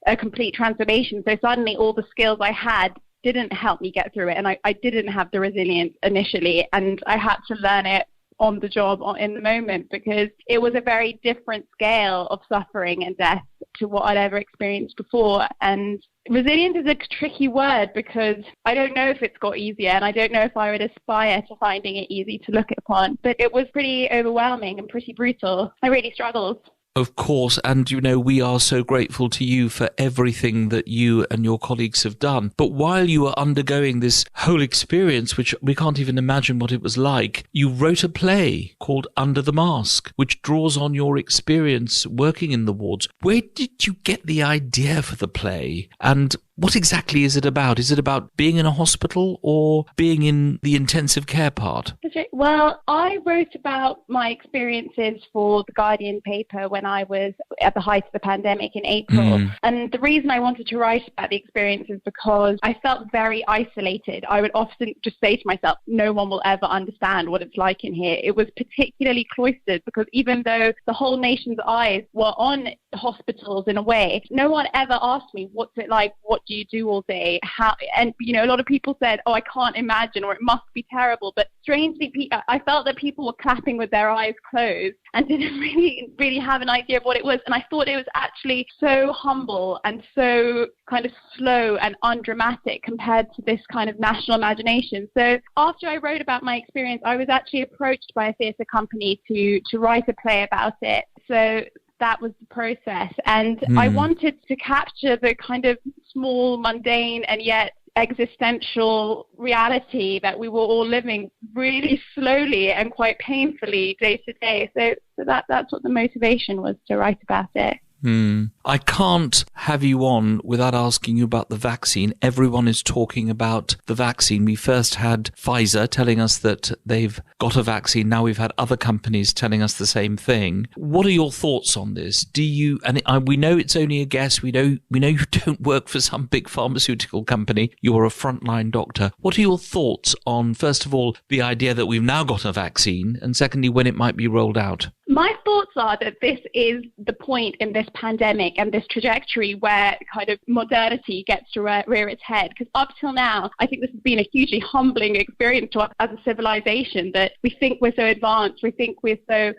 a complete transformation. So suddenly all the skills I had didn't help me get through it. And I didn't have the resilience initially, and I had to learn it on the job in the moment, because it was a very different scale of suffering and death to what I'd ever experienced before. And resilience is a tricky word because I don't know if it's got easier, and I don't know if I would aspire to finding it easy to look upon, but it was pretty overwhelming and pretty brutal. I really struggled. Of course, and we are so grateful to you for everything that you and your colleagues have done. But while you were undergoing this whole experience, which we can't even imagine what it was like, you wrote a play called Under the Mask, which draws on your experience working in the wards. Where did you get the idea for the play? And what exactly is it about? Is it about being in a hospital or being in the intensive care part? Well, I wrote about my experiences for the Guardian paper when I was at the height of the pandemic in April. And the reason I wanted to write about the experience is because I felt very isolated. I would often just say to myself, no one will ever understand what it's like in here. It was particularly cloistered because even though the whole nation's eyes were on hospitals in a way, no one ever asked me, what's it like? What do you do all day? How? And, a lot of people said, oh, I can't imagine, or it must be terrible. But strangely, I felt that people were clapping with their eyes closed and didn't really have an idea of what it was. And I thought it was actually so humble and so kind of slow and undramatic compared to this kind of national imagination. So after I wrote about my experience, I was actually approached by a theatre company to write a play about it. So that was the process. And I wanted to capture the kind of small, mundane, and yet existential reality that we were all living really slowly and quite painfully day to day. So that's what the motivation was to write about it. I can't have you on without asking you about the vaccine. Everyone is talking about the vaccine. We first had Pfizer telling us that they've got a vaccine. Now we've had other companies telling us the same thing. What are your thoughts on this? We know it's only a guess. We know you don't work for some big pharmaceutical company. You're a frontline doctor. What are your thoughts on, first of all, the idea that we've now got a vaccine, and secondly, when it might be rolled out? My thoughts are that this is the point in this pandemic and this trajectory where kind of modernity gets to rear its head. Because up till now, I think this has been a hugely humbling experience to us as a civilization, that we think we're so advanced, we think we're so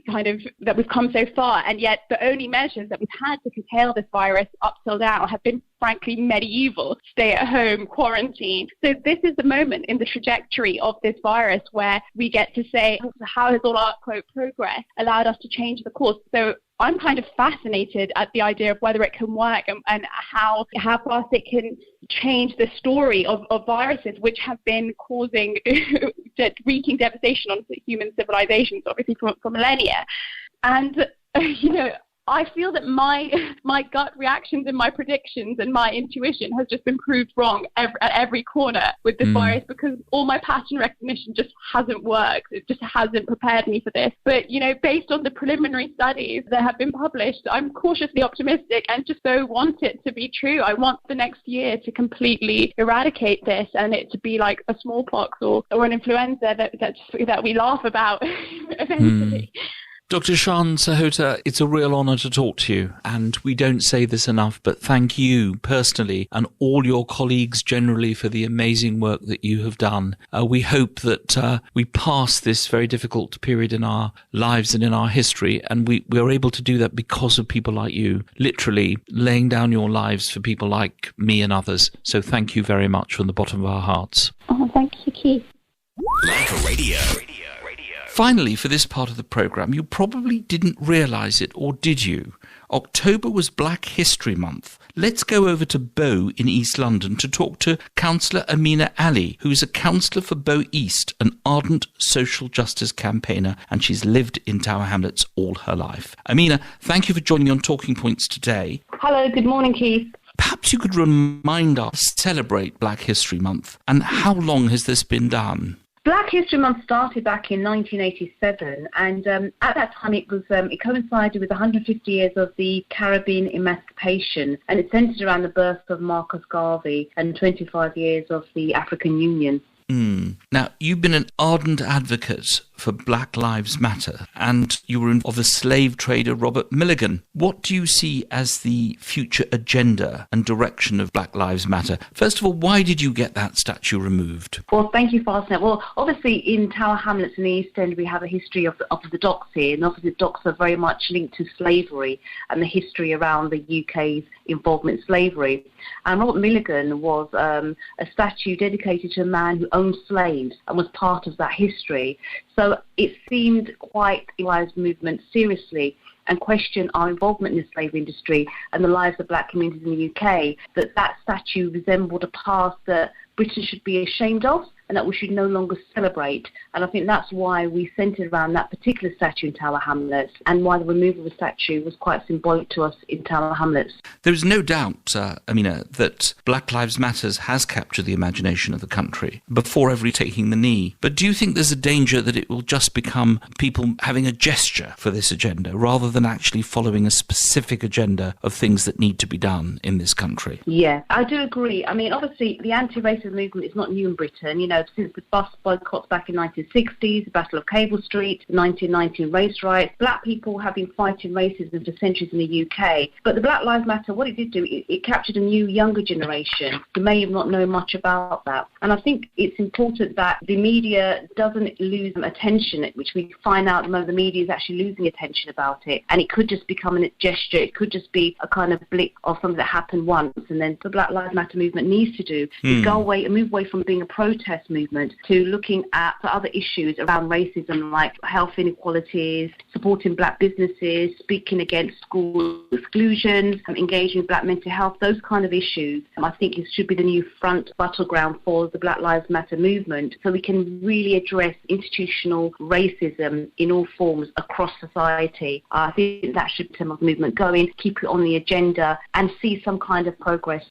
that we've come so far, and yet the only measures that we've had to curtail this virus up till now have been frankly medieval: stay at home, quarantine. So this is the moment in the trajectory of this virus where we get to say, how has all our, quote, progress allowed us to change the course? So I'm kind of fascinated at the idea of whether it can work and how fast it can change the story of viruses which have been causing wreaking devastation on human civilizations, obviously for millennia. And, I feel that my gut reactions and my predictions and my intuition has just been proved wrong at every corner with this virus, because all my pattern recognition just hasn't worked. It just hasn't prepared me for this. But, based on the preliminary studies that have been published, I'm cautiously optimistic and just so want it to be true. I want the next year to completely eradicate this and it to be like a smallpox or an influenza that we laugh about eventually. Dr. Shan Sahota, it's a real honour to talk to you, and we don't say this enough, but thank you personally and all your colleagues generally for the amazing work that you have done. We hope that we pass this very difficult period in our lives and in our history, and we are able to do that because of people like you, literally laying down your lives for people like me and others. So thank you very much from the bottom of our hearts. Oh, thank you, Keith. Lyca Radio. Finally, for this part of the programme, you probably didn't realise it, or did you? October was Black History Month. Let's go over to Bow in East London to talk to Councillor Amina Ali, who is a councillor for Bow East, an ardent social justice campaigner, and she's lived in Tower Hamlets all her life. Amina, thank you for joining me on Talking Points today. Hello, good morning, Keith. Perhaps you could remind us to celebrate Black History Month, and how long has this been done? Black History Month started back in 1987, and at that time it coincided with 150 years of the Caribbean emancipation, and it centred around the birth of Marcus Garvey and 25 years of the African Union. Now, you've been an ardent advocate for Black Lives Matter, and you were of the slave trader Robert Milligan. What do you see as the future agenda and direction of Black Lives Matter? First of all, why did you get that statue removed? Well, thank you for asking that. Well, obviously in Tower Hamlets in the East End we have a history of the docks here, and obviously the docks are very much linked to slavery and the history around the UK's involvement in slavery. And Robert Milligan was a statue dedicated to a man who owned slaves and was part of that history. So it seemed quite the lives movement seriously. and question our involvement in the slave industry and the lives of black communities in the UK, that statue resembled a past that Britain should be ashamed of and that we should no longer celebrate. And I think that's why we centred around that particular statue in Tower Hamlets, and why the removal of the statue was quite symbolic to us in Tower Hamlets. There is no doubt, Amina, that Black Lives Matter has captured the imagination of the country before ever taking the knee. But do you think there's a danger that it will just become people having a gesture for this agenda rather than actually following a specific agenda of things that need to be done in this country? Yeah, I do agree. I mean, obviously, the anti-racism movement is not new in Britain. You know, since the bus boycotts back in 1960s, the Battle of Cable Street, 1919 race riots, black people have been fighting racism for centuries in the UK. But the Black Lives Matter, what it did do, it captured a new, younger generation who may not know much about that. And I think it's important that the media doesn't lose attention, which we find out at the moment the media is actually losing attention about it. And it could just become a gesture. It could just be a kind of blip of something that happened once. And then the Black Lives Matter movement needs to do is go away and move away from being a protest movement to looking at other issues around racism, like health inequalities, supporting black businesses, speaking against school exclusions, engaging with black mental health, those kind of issues. I think it should be the new front battleground for the Black Lives Matter movement, so we can really address institutional racism in all forms across society. I think that should be some of the movement going, keep it on the agenda and see some kind of progress.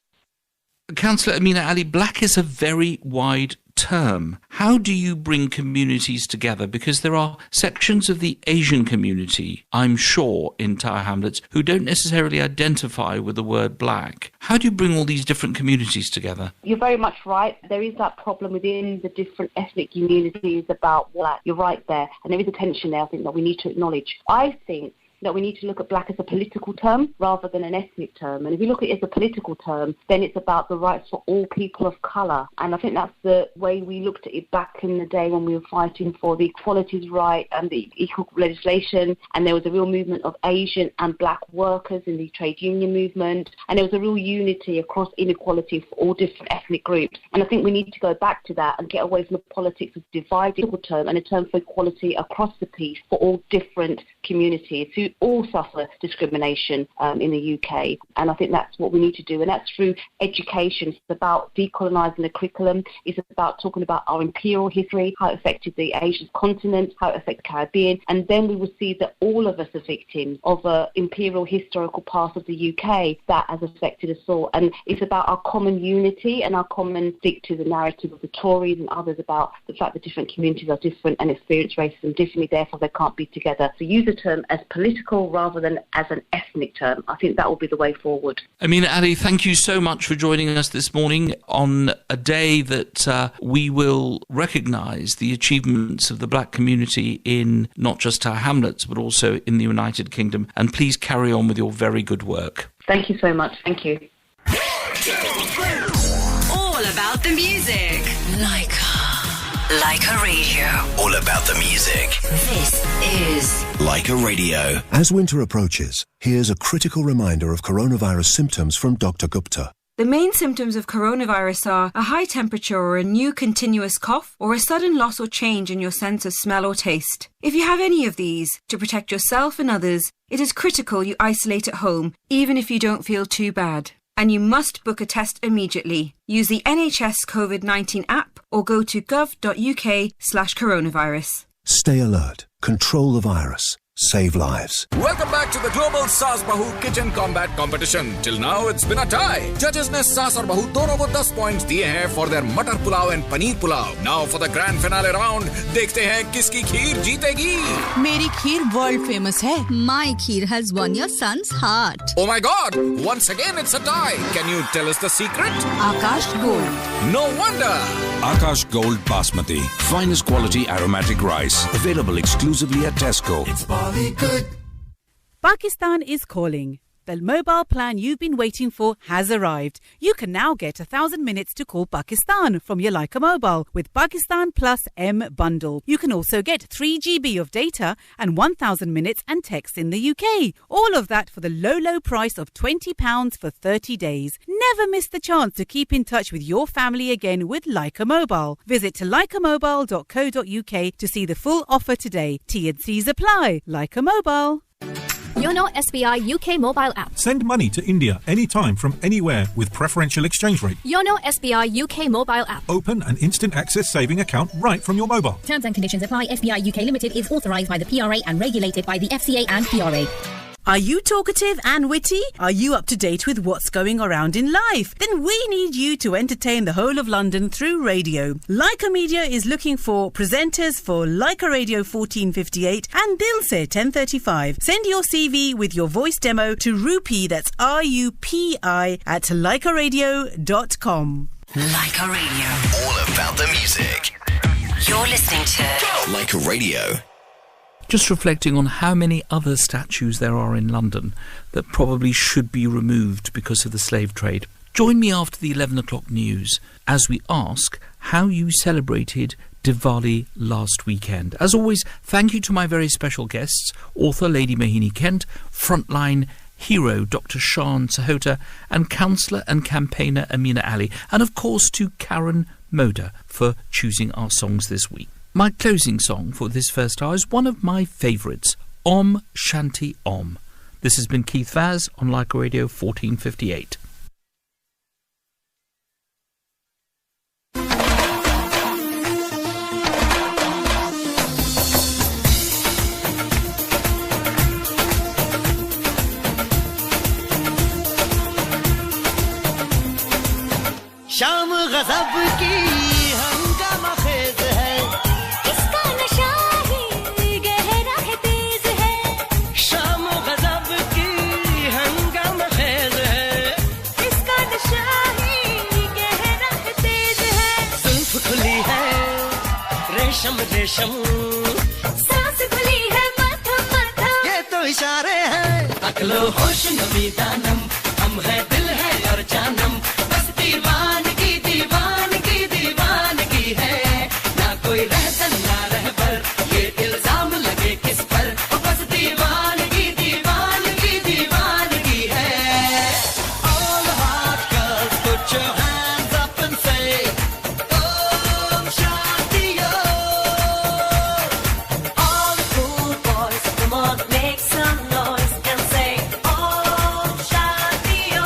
Councillor Amina Ali, black is a very wide term. How do you bring communities together? Because there are sections of the Asian community, I'm sure, in Tower Hamlets who don't necessarily identify with the word black. How do you bring all these different communities together? You're very much right. There is that problem within the different ethnic communities about black. You're right there. And there is a tension there, I think, that we need to acknowledge. I think that we need to look at black as a political term rather than an ethnic term. And if you look at it as a political term, then it's about the rights for all people of colour. And I think that's the way we looked at it back in the day when we were fighting for the equalities right and the equal legislation. And there was a real movement of Asian and black workers in the trade union movement. And there was a real unity across inequality for all different ethnic groups. And I think we need to go back to that and get away from the politics of dividing a term and a term for equality across the piece for all different communities who all suffer discrimination in the UK. And I think that's what we need to do. And that's through education. It's about decolonising the curriculum. It's about talking about our imperial history, how it affected the Asian continent, how it affected the Caribbean. And then we will see that all of us are victims of an imperial historical past of the UK that has affected us all. And it's about our common unity and our common stick to the narrative of the Tories and others about the fact that different communities are different and experience racism differently, therefore they can't be together. So use the term as political rather than as an ethnic term. I think that will be the way forward. Amina Ali, thank you so much for joining us this morning on a day that we will recognise the achievements of the black community in not just Tower Hamlets but also in the United Kingdom. And please carry on with your very good work. Thank you so much. Thank you. All about the music. Lyca Radio. All about the music. This is Lyca Radio. As winter approaches, here's a critical reminder of coronavirus symptoms from Dr. Gupta. The main symptoms of coronavirus are a high temperature or a new continuous cough or a sudden loss or change in your sense of smell or taste. If you have any of these, to protect yourself and others, it is critical you isolate at home, even if you don't feel too bad. And you must book a test immediately. Use the NHS COVID-19 app or go to gov.uk/coronavirus. Stay alert. Control the virus. Save lives. Welcome back to the global Saas Bahu kitchen combat competition. Till now, it's been a tie. Judges ने सास और बहू दोनों को 10 points दिए हैं for their मटर pulao and paneer pulao. Now for the grand finale round, देखते हैं किसकी खीर जीतेगी. मेरी खीर world famous है. My kheer has won your son's heart. Oh my God! Once again, it's a tie. Can you tell us the secret? Akash Gold. No wonder. Akash Gold Basmati. Finest quality aromatic rice. Available exclusively at Tesco. It's good. Pakistan is calling. The mobile plan you've been waiting for has arrived. You can now get 1,000 minutes to call Pakistan from your Lyca mobile with Pakistan Plus M bundle. You can also get 3 GB of data and 1,000 minutes and text in the UK. All of that for the low price of £20 for 30 days. Never miss the chance to keep in touch with your family again with Lyca Mobile. Visit lycamobile.co.uk to see the full offer today. T&Cs apply. Lyca Mobile. Yono SBI UK mobile app. Send money to India anytime from anywhere with preferential exchange rate. Yono SBI UK mobile app. Open an instant access saving account right from your mobile. Terms and conditions apply. SBI UK Limited is authorised by the PRA and regulated by the FCA and PRA. Are you talkative and witty? Are you up to date with what's going around in life? Then we need you to entertain the whole of London through radio. Lyca Media is looking for presenters for Lyca Radio 1458 and Dilse 1035. Send your CV with your voice demo to Rupi, that's RUPI, at lycaradio.com. Lyca Radio. All about the music. You're listening to Lyca Radio. Just reflecting on how many other statues there are in London that probably should be removed because of the slave trade. Join me after the 11 o'clock news as we ask how you celebrated Diwali last weekend. As always, thank you to my very special guests, author Lady Mohini Kent, frontline hero Dr. Shan Sahota, and counsellor and campaigner Amina Ali, and of course to Karen Moda for choosing our songs this week. My closing song for this first hour is one of my favourites, Om Shanti Om. This has been Keith Vaz on Lyca Radio 1458. शाम गज़ब की हंगामा खेज है, इसका नशा ही गहरा है तेज है। शाम गज़ब की हंगामा खेज है, इसका नशा ही गहरा है तेज है। जुल्फ खुली है रेशम रेशम, सांस खुली है मध्यम मध्यम, ये तो इशारे हैं। अक्लो होश नमी दानम, हम है दिल है और जानम, बस दीवानगी दीवानगी दीवानगी है। ना कोई रहसन ना रहबर, ये इल्जाम लगे किस पर, बस दीवानगी दीवानगी दीवानगी है। All hot girls put your hands up and say Om Shanti Om. All the cool boys, come on, make some noise and say Om Shanti Om.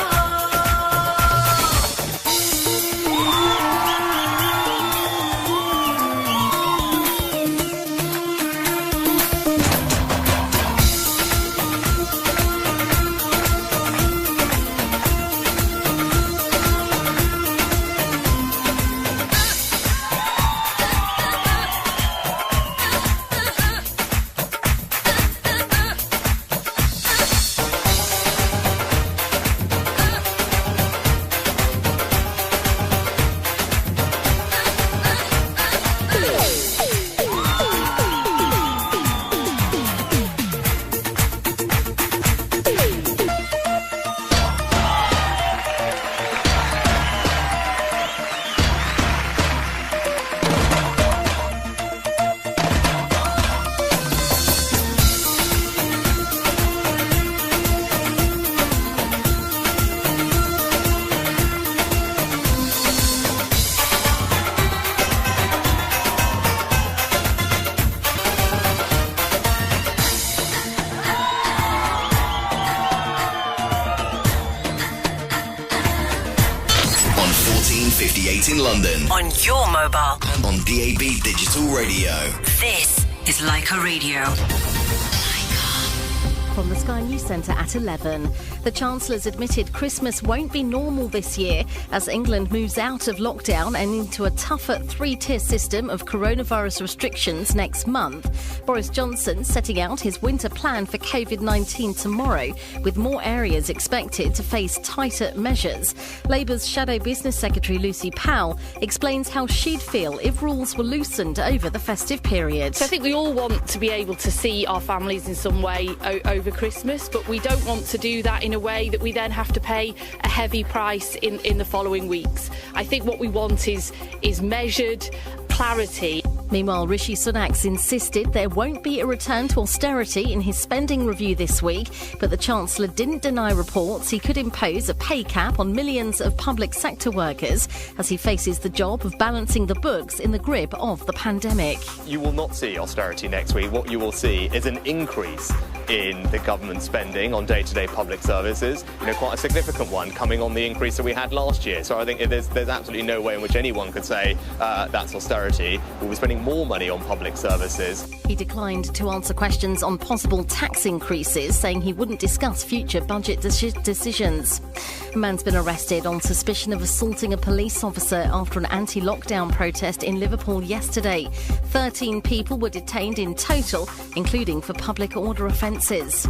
On 1458 in London. on your mobile. And on DAB Digital Radio. This is Lyca Radio. From the Sky News Centre at 11. The Chancellor's admitted Christmas won't be normal this year as England moves out of lockdown and into a tougher three-tier system of coronavirus restrictions next month. Boris Johnson setting out his winter plan for COVID-19 tomorrow, with more areas expected to face tighter measures. Labour's Shadow Business Secretary Lucy Powell explains how she'd feel if rules were loosened over the festive period. So I think we all want to be able to see our families in some way over Christmas, but we don't want to do that in a way that we then have to pay a heavy price in the following weeks. I think what we want is measured clarity. Meanwhile, Rishi Sunak's insisted there won't be a return to austerity in his spending review this week, but the Chancellor didn't deny reports he could impose a pay cap on millions of public sector workers as he faces the job of balancing the books in the grip of the pandemic. You will not see austerity next week. What you will see is an increase in the government spending on day-to-day public services, quite a significant one coming on the increase that we had last year. So I think there's absolutely no way in which anyone could say that's austerity. We'll be spending more money on public services. He declined to answer questions on possible tax increases, saying he wouldn't discuss future budget decisions. A man's been arrested on suspicion of assaulting a police officer after an anti-lockdown protest in Liverpool yesterday. 13 people were detained in total, including for public order offences.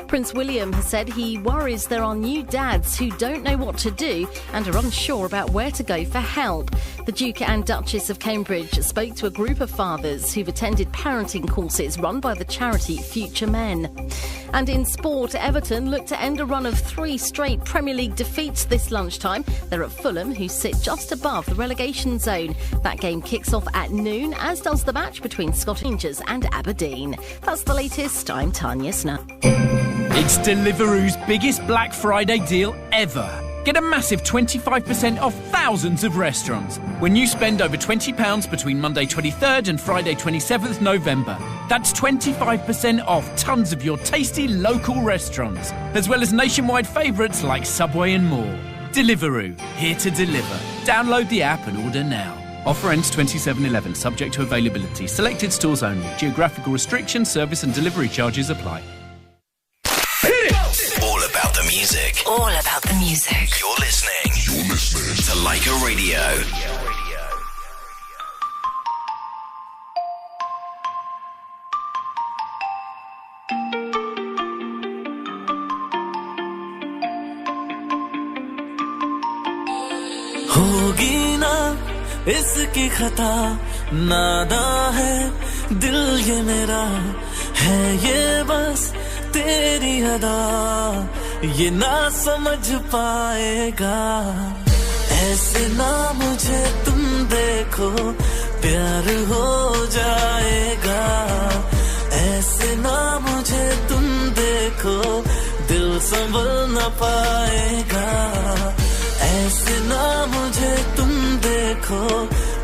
Prince William has said he worries there are new dads who don't know what to do and are unsure about where to go for help. The Duke and Duchess of Cambridge spoke to a group of fathers who've attended parenting courses run by the charity Future Men. And in sport, Everton look to end a run of 3 straight Premier League defeats this lunchtime. They're at Fulham, who sit just above the relegation zone. That game kicks off at noon, as does the match between Scottish Rangers and Aberdeen. That's the latest. I'm Tanya Snap. It's Deliveroo's biggest Black Friday deal ever. Get a massive 25% off thousands of restaurants when you spend over £20 between Monday 23rd and Friday 27th November. That's 25% off tons of your tasty local restaurants, as well as nationwide favourites like Subway and more. Deliveroo, here to deliver. Download the app and order now. Offer ends 27/11, subject to availability. Selected stores only. Geographical restrictions, service and delivery charges apply. All about the music. All about the music. You're listening to Lyca Radio. होगी ना इसकी खता नादा है दिल ये मेरा है ये बस तेरी अदा ये ना समझ पाएगा ऐसे ना मुझे तुम देखो प्यार हो जाएगा ऐसे ना मुझे तुम देखो दिल संभल न पाएगा ऐसे ना मुझे तुम देखो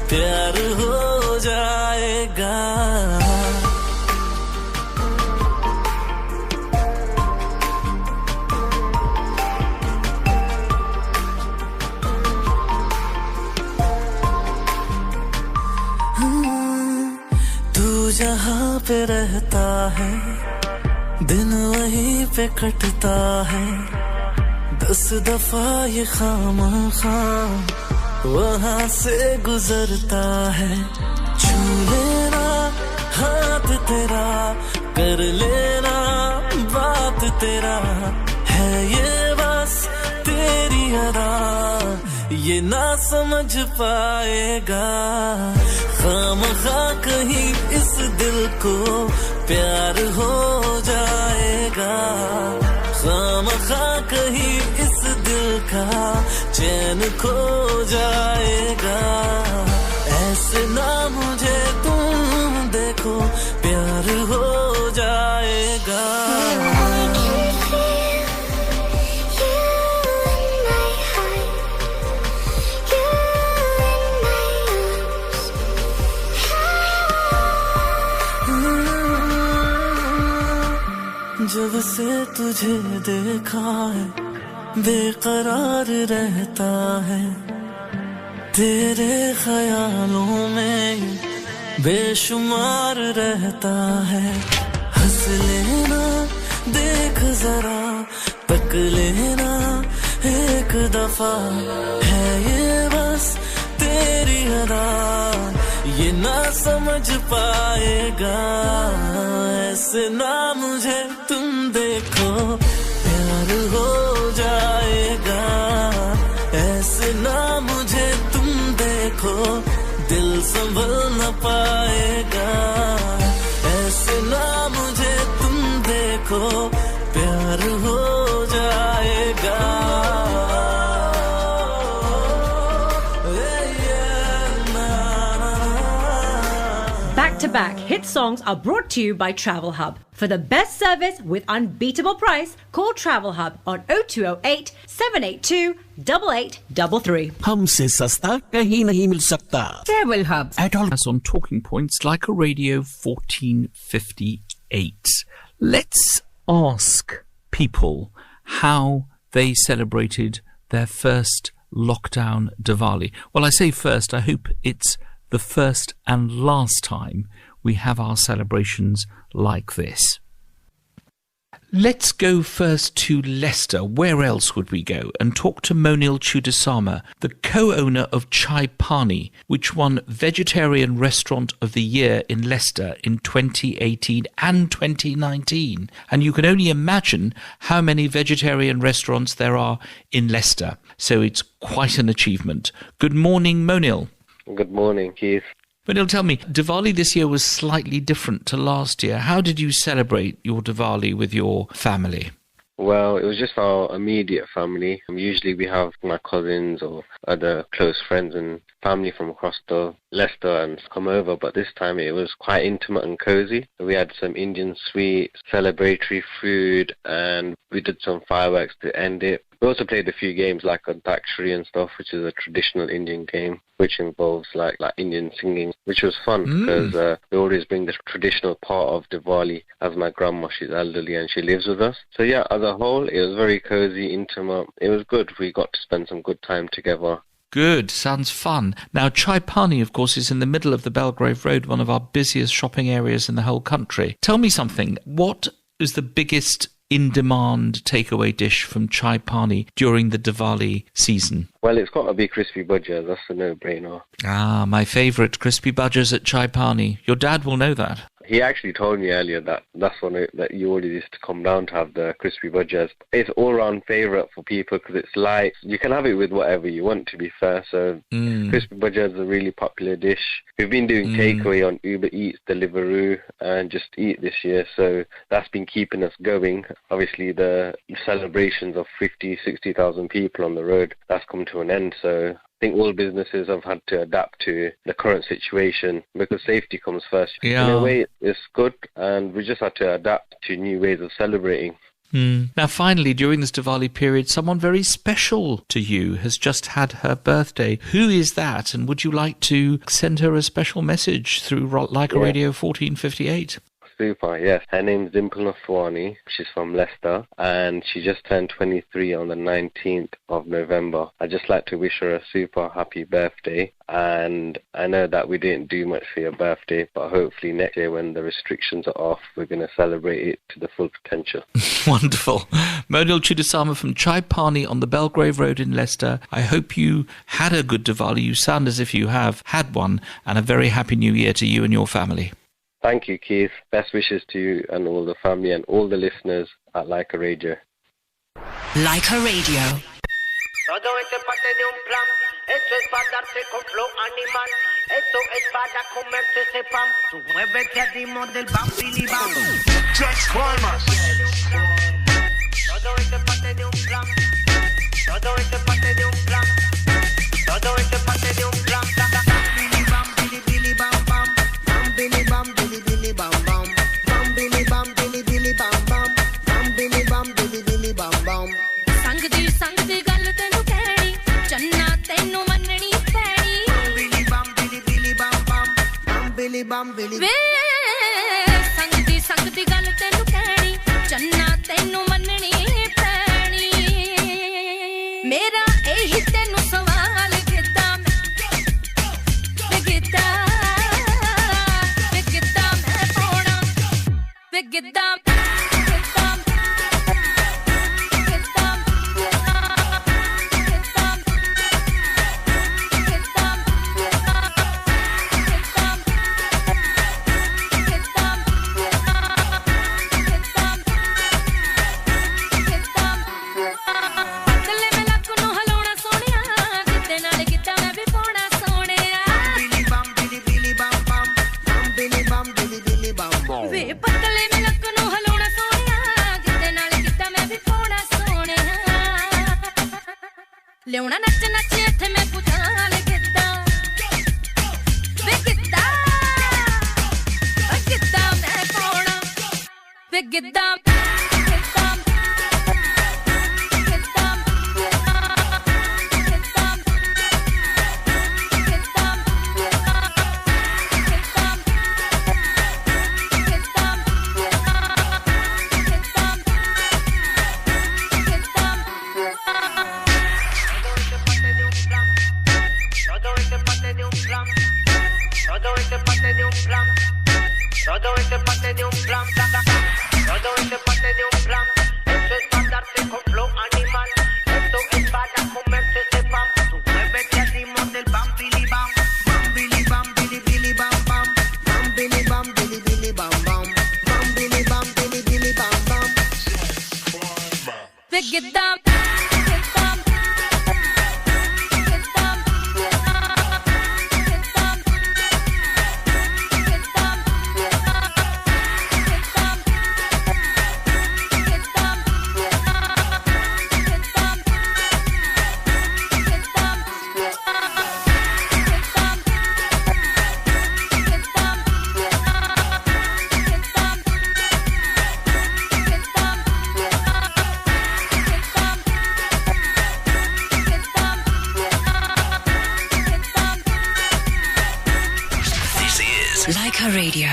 प्यार हो जाएगा तू जहाँ पे रहता है दिन वहीं पे कटता है 10 दफा ये खामखा वहाँ से गुजरता है छू लेना हाथ तेरा कर लेना बात तेरा है ये बस तेरी अदा ये ना समझ पाएगा खामखा कहीं इस दिल को प्यार हो जाएगा खामखा कहीं इस दिल का चैन खो जाएगा ऐसे ना मुझे तुम देखो प्यार हो जाएगा जब से तुझे देखा है बेकरार रहता है तेरे ख्यालों में बेशुमार रहता है हंस लेना देख जरा तक लेना एक दफा है ये बस तेरी अदा ये ना समझ पाएगा ऐसे ना मुझे तुम देखो प्यार हो जाएगा ऐसे ना मुझे तुम देखो दिल संभल न पाएगा ऐसे ना मुझे तुम देखो प्यार हो जाएगा Back-to-back hit songs are brought to you by Travel Hub. For the best service with unbeatable price, call Travel Hub on 0208 782 8833. हमसे सस्ता कहीं नहीं मिल सकता. Travel Hub. At all. As on Talking Points, Lyca Radio 1458. Let's ask people how they celebrated their first lockdown Diwali. Well, I say first, I hope it's the first and last time we have our celebrations like this. Let's go first to Leicester. Where else would we go? And talk to Monil Chudasama, the co-owner of Chai Pani, which won Vegetarian Restaurant of the Year in Leicester in 2018 and 2019. And you can only imagine how many vegetarian restaurants there are in Leicester. So it's quite an achievement. Good morning, Monil. Good morning, Keith. Monil, tell me, Diwali this year was slightly different to last year. How did you celebrate your Diwali with your family? Well, it was just our immediate family. Usually we have my cousins or other close friends and family from across the Leicester and come over, but this time it was quite intimate and cozy. We had some Indian sweets, celebratory food, and we did some fireworks to end it. We also played a few games like Antakshari and stuff, which is a traditional Indian game, which involves like Indian singing, which was fun because we always bring the traditional part of Diwali. As my grandma, she's elderly and she lives with us. So yeah, as a whole, it was very cozy, intimate. It was good. We got to spend some good time together. Good, sounds fun. Now, Chai Pani, of course, is in the middle of the Belgrave Road, one of our busiest shopping areas in the whole country. Tell me something. What is the biggest in-demand takeaway dish from Chai Pani during the Diwali season? Well, it's got to be crispy budgers. That's a no-brainer. Ah, my favourite, crispy budgers at Chai Pani. Your dad will know that. He actually told me earlier that that's one that you always used to come down to have the crispy budgers. It's all-round favourite for people because it's light. You can have it with whatever you want, to be fair. So crispy budgers is a really popular dish. We've been doing takeaway on Uber Eats, Deliveroo, and Just Eat this year. So that's been keeping us going. Obviously, the celebrations of 50, 60,000 people on the road, that's come to an end. So I think all businesses have had to adapt to the current situation because safety comes first. Yeah. In a way, it's good, and we just had to adapt to new ways of celebrating. Now, finally, during this Diwali period, someone very special to you has just had her birthday. Who is that, and would you like to send her a special message through Lyca Radio 1458? Super, yes. Her name's Dimple Nafwani. She's from Leicester, and she just turned 23 on the 19th of November. I'd just like to wish her a super happy birthday, and I know that we didn't do much for your birthday, but hopefully next year when the restrictions are off, we're going to celebrate it to the full potential. Wonderful. Monil Chudasama from Chai Pani on the Belgrave Road in Leicester. I hope you had a good Diwali. You sound as if you have had one, and a very happy new year to you and your family. Thank you, Keith. Best wishes to you and all the family and all the listeners at Lyca Radio. Lyca Radio. Todo este parte de un plan, esto es para darte con flow animal, esto es para comerte ese pan, tú muévete al ritmo del bam, bili bam. Transformers. Todo este parte de un plan, todo este parte de un plan, todo este parte de un plan, bili bam, bili bili bam bam, bam bili bam, bili bili bam bam, bam bili bam, bili bili bam bam, bam bili bam, bili bili bam bam. संग दी गल तेनू कहनी चन्ना तेनू मननी पैनी बिली बम बिली बम बम बम बिली बम बिली वे संग दी गल तेनू कहनी चन्ना तेनू मननी पैनी मेरा एही तेनू सवाल किता मैं पौड़ा वे गिद्दा वे पतले में लक नू हलाउणा Lyca Radio.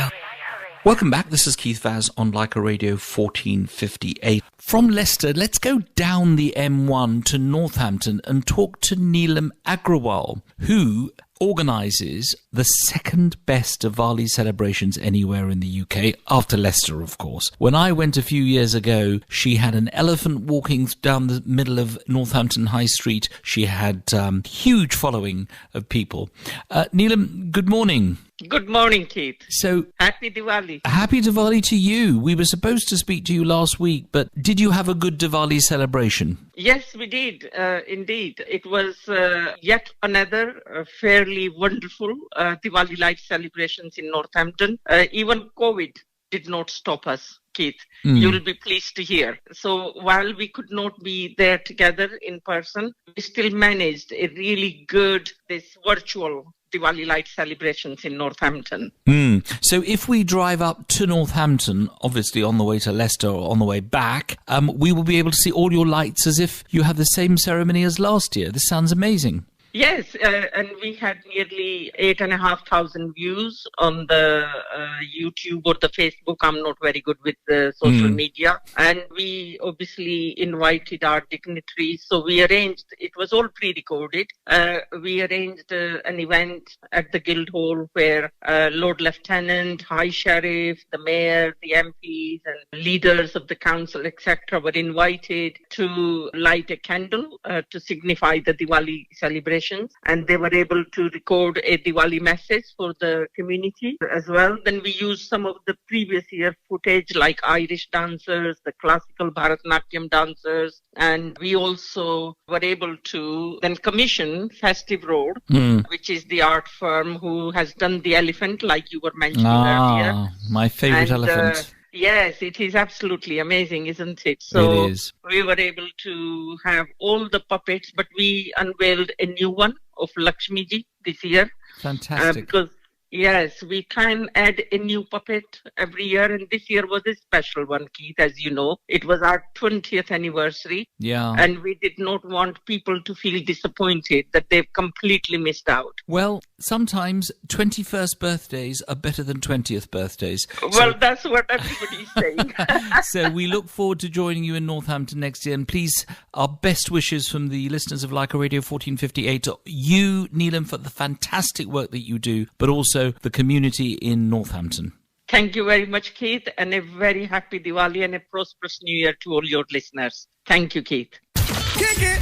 Welcome back. This is Keith Vaz on Lyca Radio 1458. From Leicester, let's go down the M1 to Northampton and talk to Neelam Agrawal, who organises the second best Diwali celebrations anywhere in the UK, after Leicester, of course. When I went a few years ago, she had an elephant walking down the middle of Northampton High Street. She had huge following of people. Neelam, good morning. Good morning, Keith. So, happy Diwali. Happy Diwali to you. We were supposed to speak to you last week, but did you have a good Diwali celebration? Yes, we did. Indeed. It was yet another fairly wonderful Diwali light celebrations in Northampton. Even COVID did not stop us, Keith. You will be pleased to hear. So while we could not be there together in person, we still managed a really good, this virtual Diwali light celebrations in Northampton. So if we drive up to Northampton, obviously on the way to Leicester or on the way back, we will be able to see all your lights as if you have the same ceremony as last year. This sounds amazing. Yes, and we had nearly 8,500 views on the YouTube or the Facebook. I'm not very good with the social media. And we obviously invited our dignitaries. So we arranged, it was all pre-recorded. We arranged an event at the Guildhall where Lord Lieutenant, High Sheriff, the Mayor, the MPs and leaders of the council, etc. were invited to light a candle to signify the Diwali celebration. And they were able to record a Diwali message for the community as well. Then we used some of the previous year footage like Irish dancers, the classical Bharatanatyam dancers, and we also were able to then commission Festive Road, which is the art firm who has done the elephant like you were mentioning earlier. My favourite elephant. Yes, it is absolutely amazing, isn't it? So it is. We were able to have all the puppets, but we unveiled a new one of Lakshmiji this year. Fantastic. Because, yes, we try and add a new puppet every year, and this year was a special one, Keith, as you know. It was our 20th anniversary. Yeah. And we did not want people to feel disappointed that they've completely missed out. Well, sometimes 21st birthdays are better than 20th birthdays. Well, that's what everybody's saying. So we look forward to joining you in Northampton next year. And please, our best wishes from the listeners of Lyca Radio 1458 to you, Neelam, for the fantastic work that you do, but also the community in Northampton. Thank you very much, Keith, and a very happy Diwali and a prosperous New Year to all your listeners. Thank you, Keith. Kick it!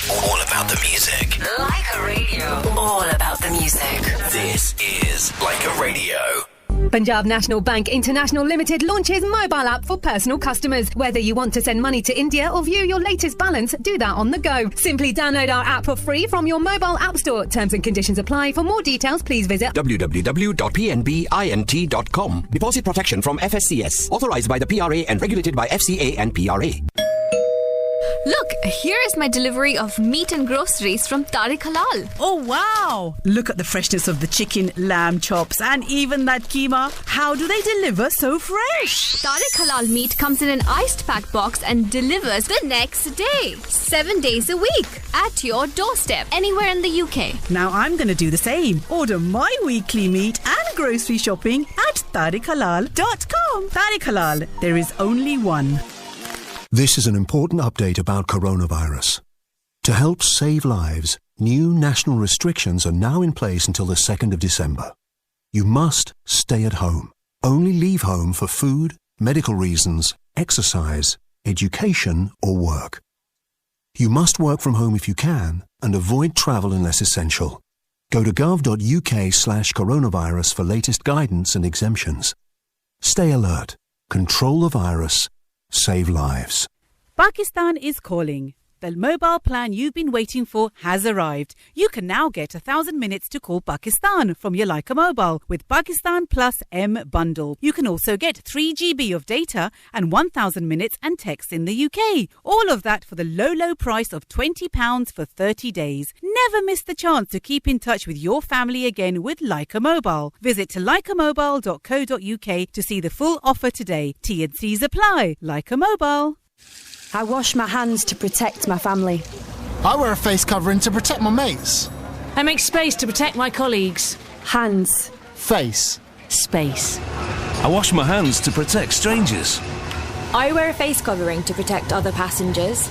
All about the music. Lyca Radio. All about the music. This is Lyca Radio. Punjab National Bank International Limited launches mobile app for personal customers. Whether you want to send money to India or view your latest balance, do that on the go. Simply download our app for free from your mobile app store. Terms and conditions apply. For more details, please visit www.pnbint.com. Deposit protection from FSCS. Authorized by the PRA and regulated by FCA and PRA. Look, here is my delivery of meat and groceries from Tariq Halal. Oh, wow. Look at the freshness of the chicken, lamb chops, and even that keema. How do they deliver so fresh? Tariq Halal meat comes in an iced pack box and delivers the next day. 7 days a week. At your doorstep, anywhere in the UK. Now I'm going to do the same. Order my weekly meat and grocery shopping at tariqhalal.com. Tariq Halal, there is only one. This is an important update about coronavirus. To help save lives, new national restrictions are now in place until the 2nd of December. You must stay at home. Only leave home for food, medical reasons, exercise, education or work. You must work from home if you can and avoid travel unless essential. Go to gov.uk/coronavirus for latest guidance and exemptions. Stay alert. Control the virus. Save lives. Pakistan is calling. The mobile plan you've been waiting for has arrived. You can now get 1,000 minutes to call Pakistan from your Lyca mobile with Pakistan Plus M bundle. You can also get 3 GB of data and 1,000 minutes and text in the UK. All of that for the low price of £20 for 30 days. Never miss the chance to keep in touch with your family again with Lyca mobile. Visit lycamobile.co.uk to see the full offer today. T&Cs apply. Lyca mobile. I wash my hands to protect my family. I wear a face covering to protect my mates. I make space to protect my colleagues. Hands. Face. Space. I wash my hands to protect strangers. I wear a face covering to protect other passengers.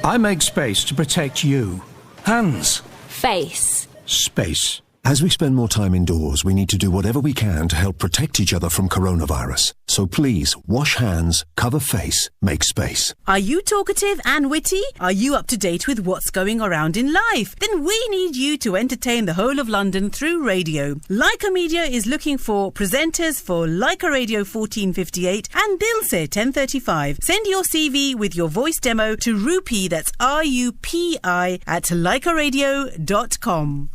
I make space to protect you. Hands. Face. Space. As we spend more time indoors, we need to do whatever we can to help protect each other from coronavirus. So please, wash hands, cover face, make space. Are you talkative and witty? Are you up to date with what's going around in life? Then we need you to entertain the whole of London through radio. Lyca Media is looking for presenters for Lyca Radio 1458 and Dilse 1035. Send your CV with your voice demo to Rupi, that's RUPI, at lycaradio.com.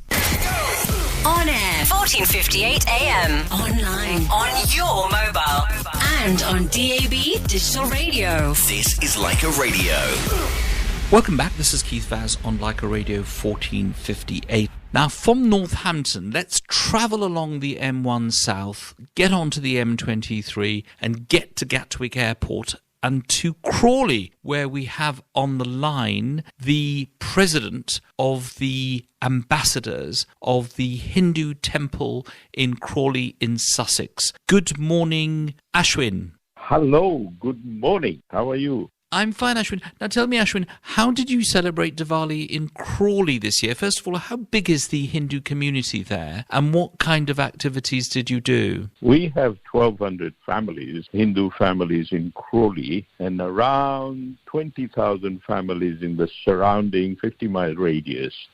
On air, 1458 AM. Online, on your mobile, and on DAB digital radio. This is Lyca Radio. Welcome back. This is Keith Vaz on Lyca Radio 1458. Now, from Northampton, let's travel along the M1 South, get onto the M23, and get to Gatwick Airport and to Crawley, where we have on the line the president of the ambassadors of the Hindu temple in Crawley in Sussex. Good morning, Ashwin. Hello, good morning. How are you? I'm fine, Ashwin. Now tell me, Ashwin, how did you celebrate Diwali in Crawley this year? First of all, how big is the Hindu community there, and what kind of activities did you do? We have 1,200 families, Hindu families in Crawley, and around 20,000 families in the surrounding 50-mile radius.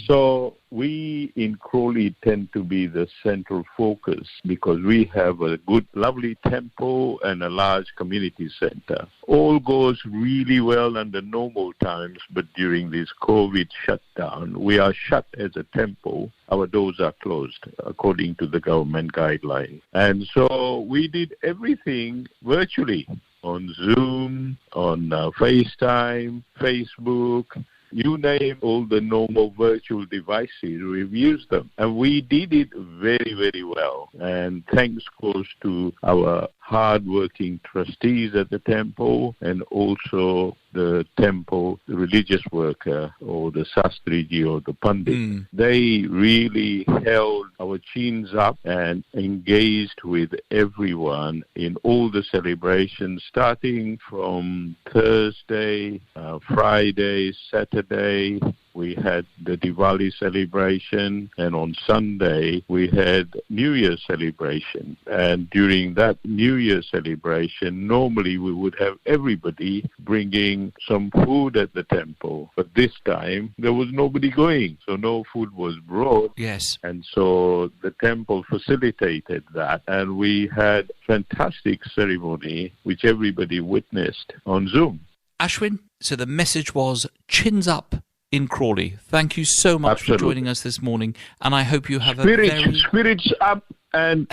So we in Crawley tend to be the central focus because we have a good, lovely temple and a large community center. All goes really well under normal times, but during this COVID shutdown, we are shut as a temple. Our doors are closed according to the government guidelines. And so we did everything virtually on Zoom, on FaceTime, Facebook. You name all the normal virtual devices, we've used them. And we did it very, very well. And thanks goes to our hard-working trustees at the temple and also the temple, the religious worker or the sastriji or the pandit. They really held our chins up and engaged with everyone in all the celebrations, starting from Thursday, Friday, Saturday. We had the Diwali celebration, and on Sunday we had New Year celebration. And during that New Year celebration, normally we would have everybody bringing some food at the temple. But this time there was nobody going, so no food was brought. Yes. And so the temple facilitated that, and we had fantastic ceremony which everybody witnessed on Zoom. Ashwin, so the message was chins up in Crawley. Thank you so much for joining us this morning, and I hope you have spirits up and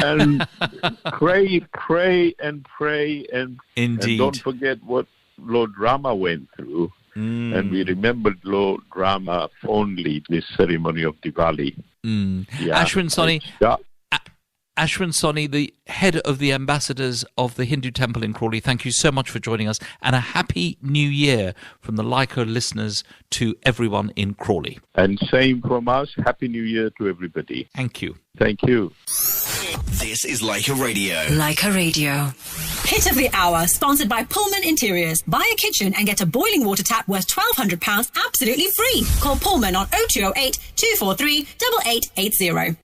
pray and indeed. And don't forget what Lord Rama went through. And we remembered Lord Rama fondly this ceremony of Diwali. Yeah. Ashwin Soni, the head of the ambassadors of the Hindu temple in Crawley, thank you so much for joining us, and a happy new year from the Lyca listeners to everyone in Crawley. And same from us, happy new year to everybody. Thank you. Thank you. This is Lyca Radio. Lyca Radio. Hit of the hour, sponsored by Pullman Interiors. Buy a kitchen and get a boiling water tap worth £1,200 absolutely free. Call Pullman on 0208 243 8880.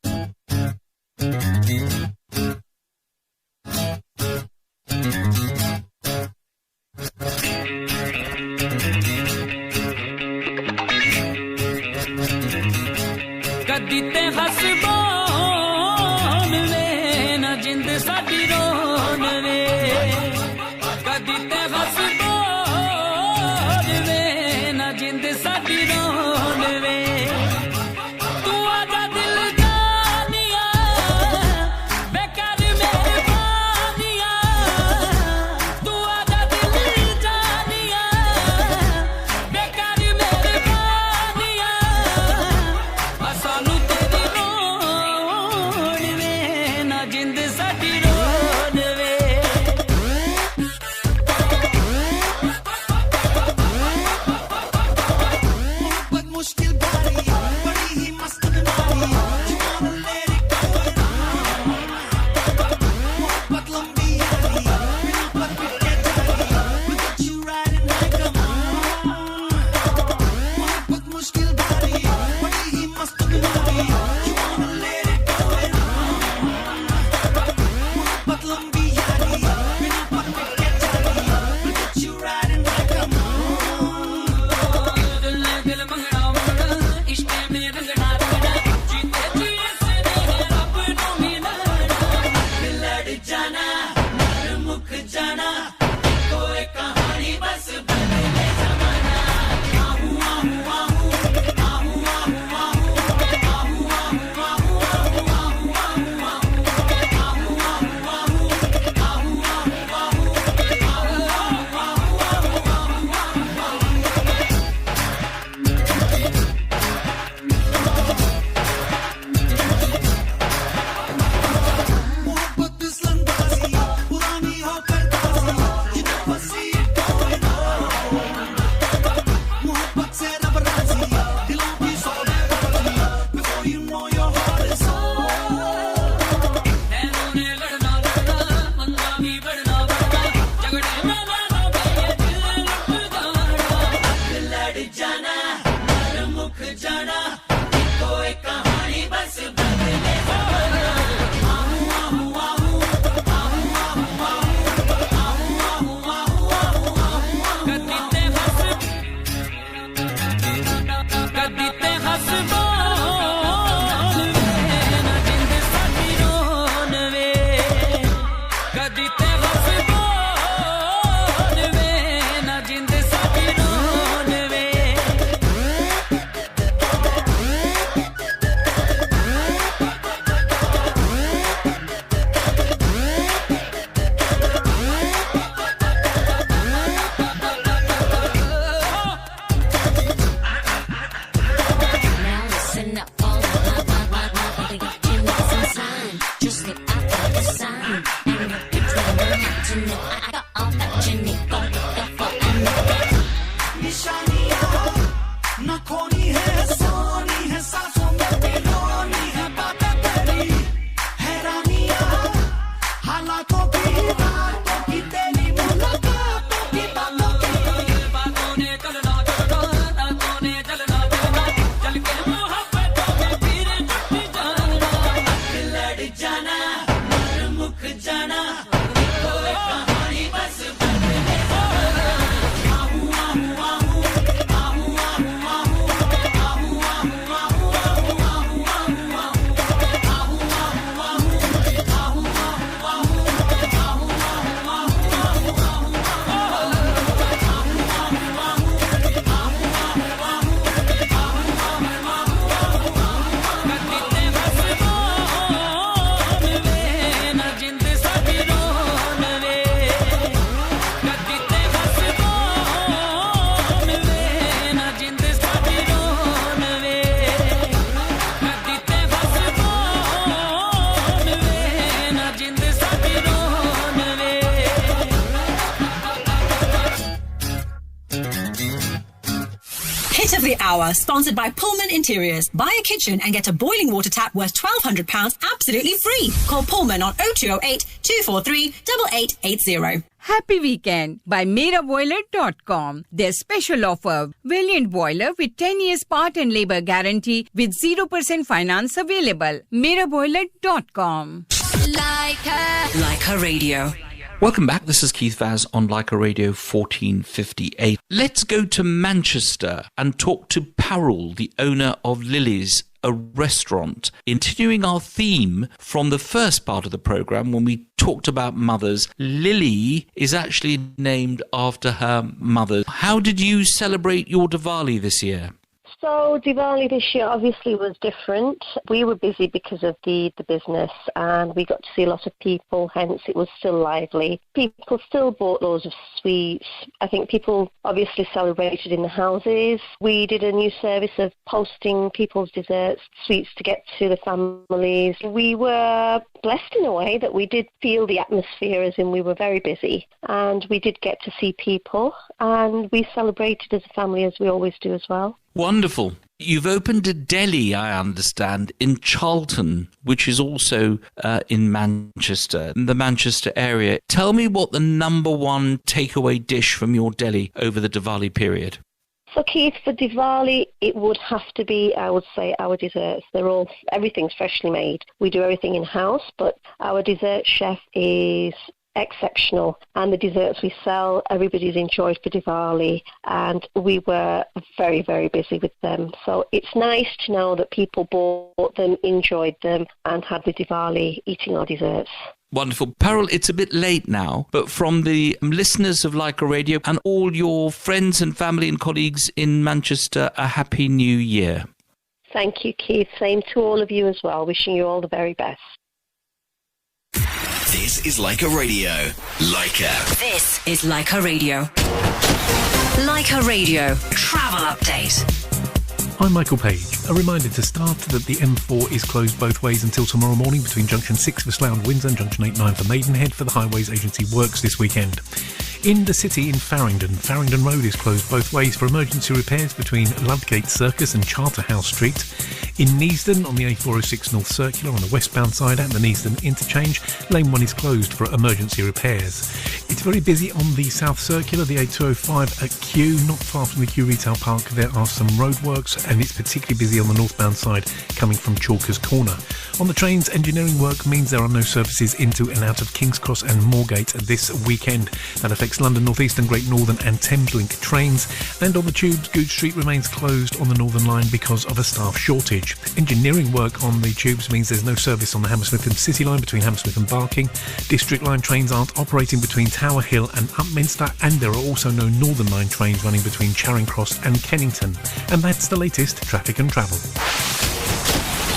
of the hour, sponsored by Pullman Interiors. Buy a kitchen and get a boiling water tap worth £1,200 absolutely free. Call Pullman on 0208 243 8880. Happy weekend by MeraBoiler.com. Their special offer, Valiant Boiler with 10 years part and labor guarantee with 0% finance available. MeraBoiler.com. Lyca Radio. Welcome back. This is Keith Vaz on Lyca Radio 1458. Let's go to Manchester and talk to Parul, the owner of Lily's, a restaurant. Continuing our theme from the first part of the programme when we talked about mothers, Lily is actually named after her mother. How did you celebrate your Diwali this year? So Diwali this year obviously was different. We were busy because of the business, and we got to see a lot of people, hence it was still lively. People still bought loads of sweets. I think people obviously celebrated in the houses. We did a new service of posting people's desserts, sweets to get to the families. We were blessed in a way that we did feel the atmosphere, as in we were very busy, and we did get to see people, and we celebrated as a family, as we always do as well. Wonderful. You've opened a deli, I understand, in Charlton, which is also in Manchester, in the Manchester area. Tell me what the number one takeaway dish from your deli over the Diwali period. So Keith, for Diwali, it would have to be, I would say, our desserts. Everything's freshly made. We do everything in-house, but our dessert chef is exceptional, and the desserts we sell, everybody's enjoyed for Diwali, and we were very, very busy with them. So it's nice to know that people bought them, enjoyed them, and had the Diwali eating our desserts. Wonderful. Parul, it's a bit late now, but from the listeners of Lyca Radio and all your friends and family and colleagues in Manchester, a Happy New Year. Thank you, Keith. Same to all of you as well. Wishing you all the very best. This is Lyca Radio. Lyca. This is Lyca Radio. Lyca Radio. Travel update. I'm Michael Page. A reminder to start that the M4 is closed both ways until tomorrow morning between Junction 6 for Slough and Windsor and Junction 8-9 for Maidenhead for the Highways Agency works this weekend. In the city in Farringdon Road is closed both ways for emergency repairs between Ludgate Circus and Charterhouse Street. In Neasden on the A406 North Circular on the westbound side at the Neasden interchange, lane 1 is closed for emergency repairs. It's very busy on the South Circular, the A205 at Kew, not far from the Kew Retail Park. There are some roadworks, and it's particularly busy on the northbound side coming from Chalkers Corner. On the trains, engineering work means there are no services into and out of King's Cross and Moorgate this weekend. That affects London North Eastern, Great Northern and Thameslink trains. And on the tubes, Goode Street remains closed on the Northern Line because of a staff shortage. Engineering work on the tubes means there's no service on the Hammersmith and City Line between Hammersmith and Barking. District Line trains aren't operating between Tower Hill and Upminster, and there are also no Northern Line trains running between Charing Cross and Kennington. And that's the latest traffic and travel.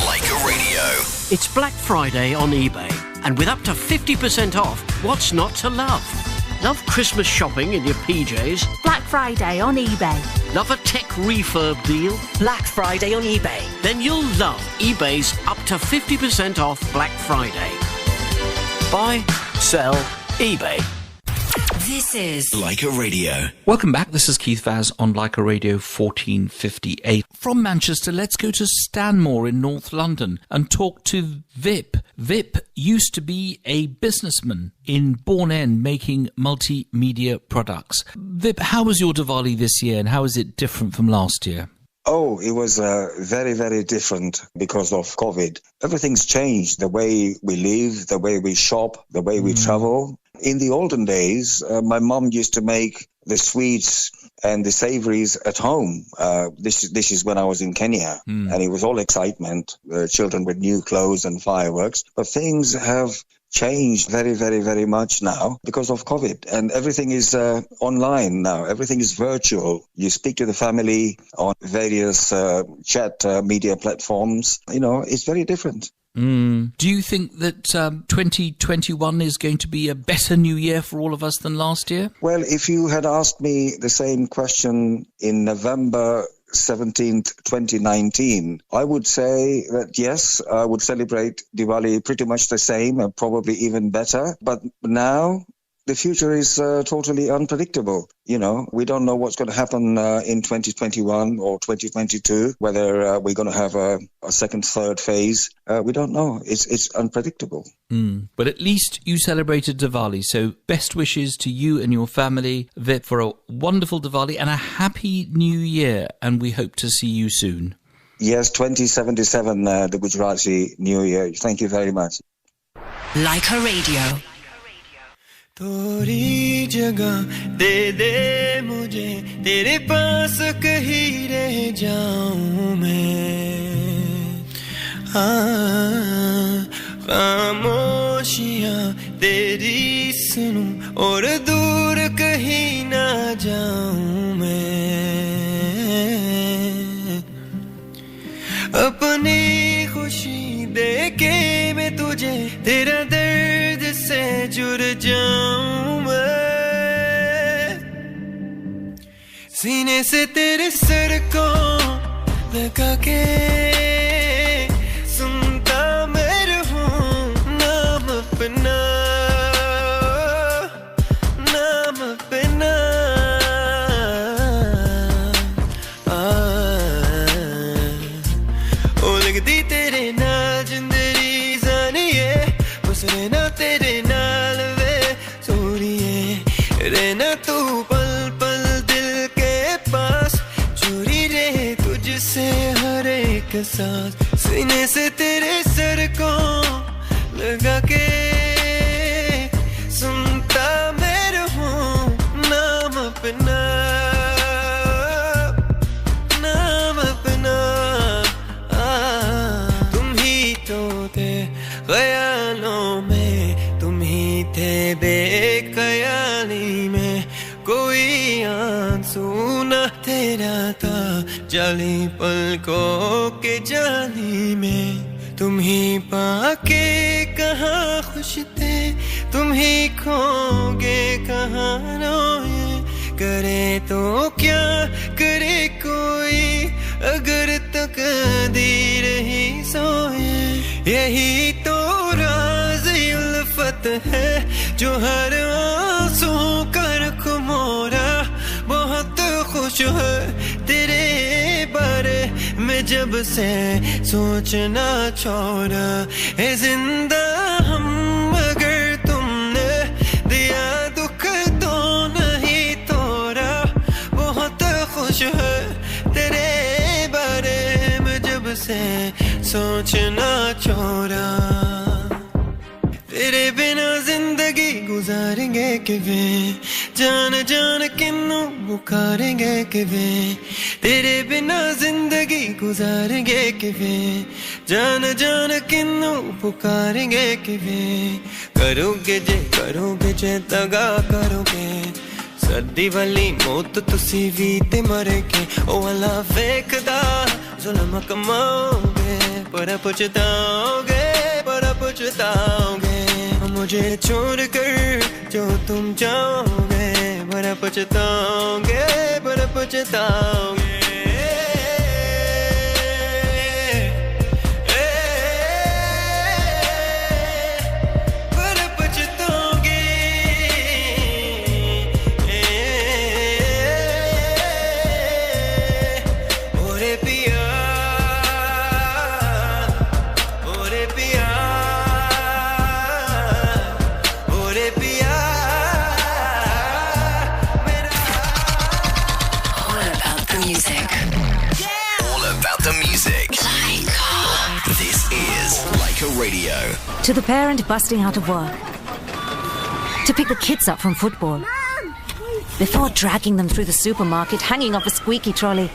Lyca Radio. It's Black Friday on eBay, and with up to 50% off, what's not to love? Love Christmas shopping in your PJs? Black Friday on eBay. Love a tech refurb deal? Black Friday on eBay. Then you'll love eBay's up to 50% off Black Friday. Buy, sell, eBay. This is Lyca Radio. Welcome back. This is Keith Vaz on Lyca Radio 1458. From Manchester, let's go to Stanmore in North London and talk to Vip. Vip used to be a businessman in Bourne End making multimedia products. Vip, how was your Diwali this year and how is it different from last year? Oh, it was very, very different because of COVID. Everything's changed. The way we live, the way we shop, the way we travel. In the olden days, my mum used to make the sweets and the savouries at home. This is when I was in Kenya, and it was all excitement, children with new clothes and fireworks. But things have changed very, very, very much now because of COVID, and everything is online now. Everything is virtual. You speak to the family on various chat media platforms. You know, it's very different. Do you think that 2021 is going to be a better new year for all of us than last year? Well, if you had asked me the same question in November 17th, 2019, I would say that yes, I would celebrate Diwali pretty much the same and probably even better. But now the future is totally unpredictable. You know, we don't know what's going to happen in 2021 or 2022, whether we're going to have a second, third phase. We don't know. It's unpredictable. But at least you celebrated Diwali, so best wishes to you and your family for a wonderful Diwali and a happy new year, and we hope to see you soon. Yes, 2077, the Gujarati New Year. Thank you very much. Lyca Radio. थोड़ी जगह दे दे मुझे तेरे पास कहीं रह जाऊं मैं खामोशियां तेरी सुनूं और दूर कहीं ना जाऊं मैं अपनी खुशी देके मैं तुझे तेरा दर्द से जुड़ जाऊं मैं सीने से तेरे सर को लगा के सुनता मैं रहूं नाम अपना ओ लगदी तेरे नाल जिंदड़ी जानिए बस रहना तेरे नाल वे सोनिए रहना तू पल पल दिल के पास चोरी रहे तुझसे हर एक सांस सीने से तेरे सर को लगा के सुनता मैं रहूं नाम अपना ख्यालों में तुम ही थे बेख्याली में कोई आंसू न तेरा था जाली पलकों के जाली में तुम ही पाके कहाँ खुश थे तुम ही खोगे कहाँ रोए करे तो क्या करे कोई अगर तकदीर ही सोए यही तो राज़ उल्फत है जो हर आंसू का रुख मोरा बहुत खुश है तेरे बारे में जब से सोचना छोड़ा है जिंदा हम मगर तुमने दिया दुख तो नहीं तोड़ा बहुत खुश है तेरे बारे में जब से सोचना छोड़ा तेरे बिना जिंदगी गुजारेंगे किवें जान जान किन्नू पुकारेंगे किवें तेरे बिना जिंदगी गुजारेंगे किवें जान जान किन्नू पुकारेंगे किवें करोगे जे दगा करोगे सर्दी वाली मौत तुसी भी ते मरेगे ओ अल्लाह वेखदा जुल्म कमाओगे पर पछताओगे मुझे छोड़ कर जो तुम जाओगे पर पछताओगे Radio. To the parent busting out of work, to pick the kids up from football, before dragging them through the supermarket, hanging off a squeaky trolley,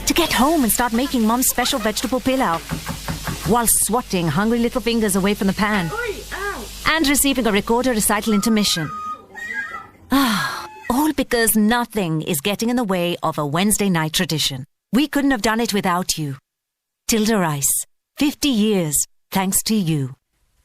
to get home and start making mum's special vegetable pilau, while swatting hungry little fingers away from the pan, and receiving a recorder recital intermission. All because nothing is getting in the way of a Wednesday night tradition. We couldn't have done it without you. Tilda Rice, 50 years. Thanks to you.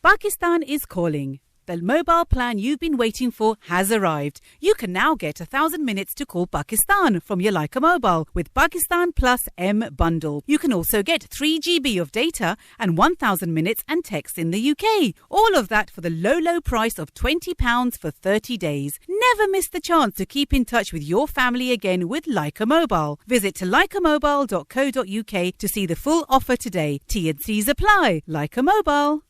Pakistan is calling. The mobile plan you've been waiting for has arrived. You can now get 1,000 minutes to call Pakistan from your Lyca mobile with Pakistan Plus M bundle. You can also get 3 GB of data and 1,000 minutes and text in the UK. All of that for the low price of £20 for 30 days. Never miss the chance to keep in touch with your family again with Lyca Mobile. Visit lycamobile.co.uk to see the full offer today. T&Cs apply. Lyca Mobile.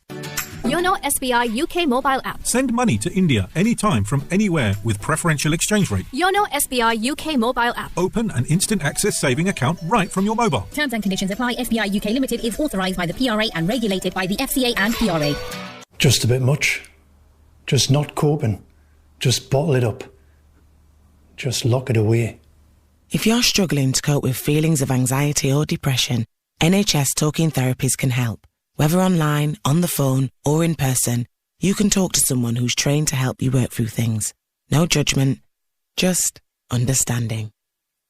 Yono SBI UK mobile app. Send money to India anytime from anywhere with preferential exchange rate. Yono SBI UK mobile app. Open an instant access saving account right from your mobile. Terms and conditions apply. SBI UK Limited is authorised by the PRA and regulated by the FCA and PRA. Just a bit much. Just not coping. Just bottle it up. Just lock it away. If you're struggling to cope with feelings of anxiety or depression, NHS Talking Therapies can help. Whether online, on the phone, or in person, you can talk to someone who's trained to help you work through things. No judgment, just understanding.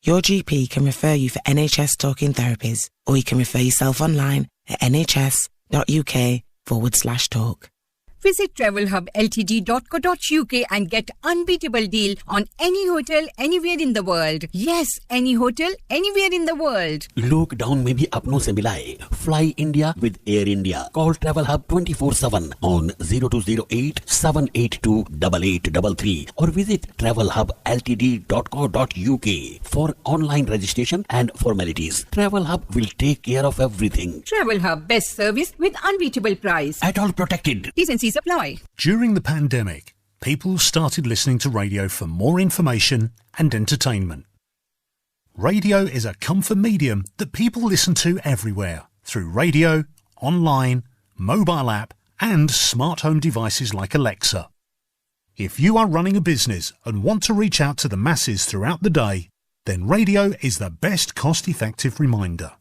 Your GP can refer you for NHS Talking Therapies, or you can refer yourself online at nhs.uk/talk. Visit travelhubltd.co.uk and get unbeatable deal on any hotel anywhere in the world. Yes, any hotel anywhere in the world. Lockdown में भी अपनों से मिलाए. Fly India with Air India. Call Travel Hub 24/7 on 0208 782 8833 or visit travelhubltd.co.uk for online registration and formalities. Travel Hub will take care of everything. Travel Hub, best service with unbeatable price. At all protected. T&Cs apply. During the pandemic, people started listening to radio for more information and entertainment. Radio is a comfort medium that people listen to everywhere through radio, online, mobile app and smart home devices like Alexa. If you are running a business and want to reach out to the masses throughout the day, then radio is the best cost-effective reminder.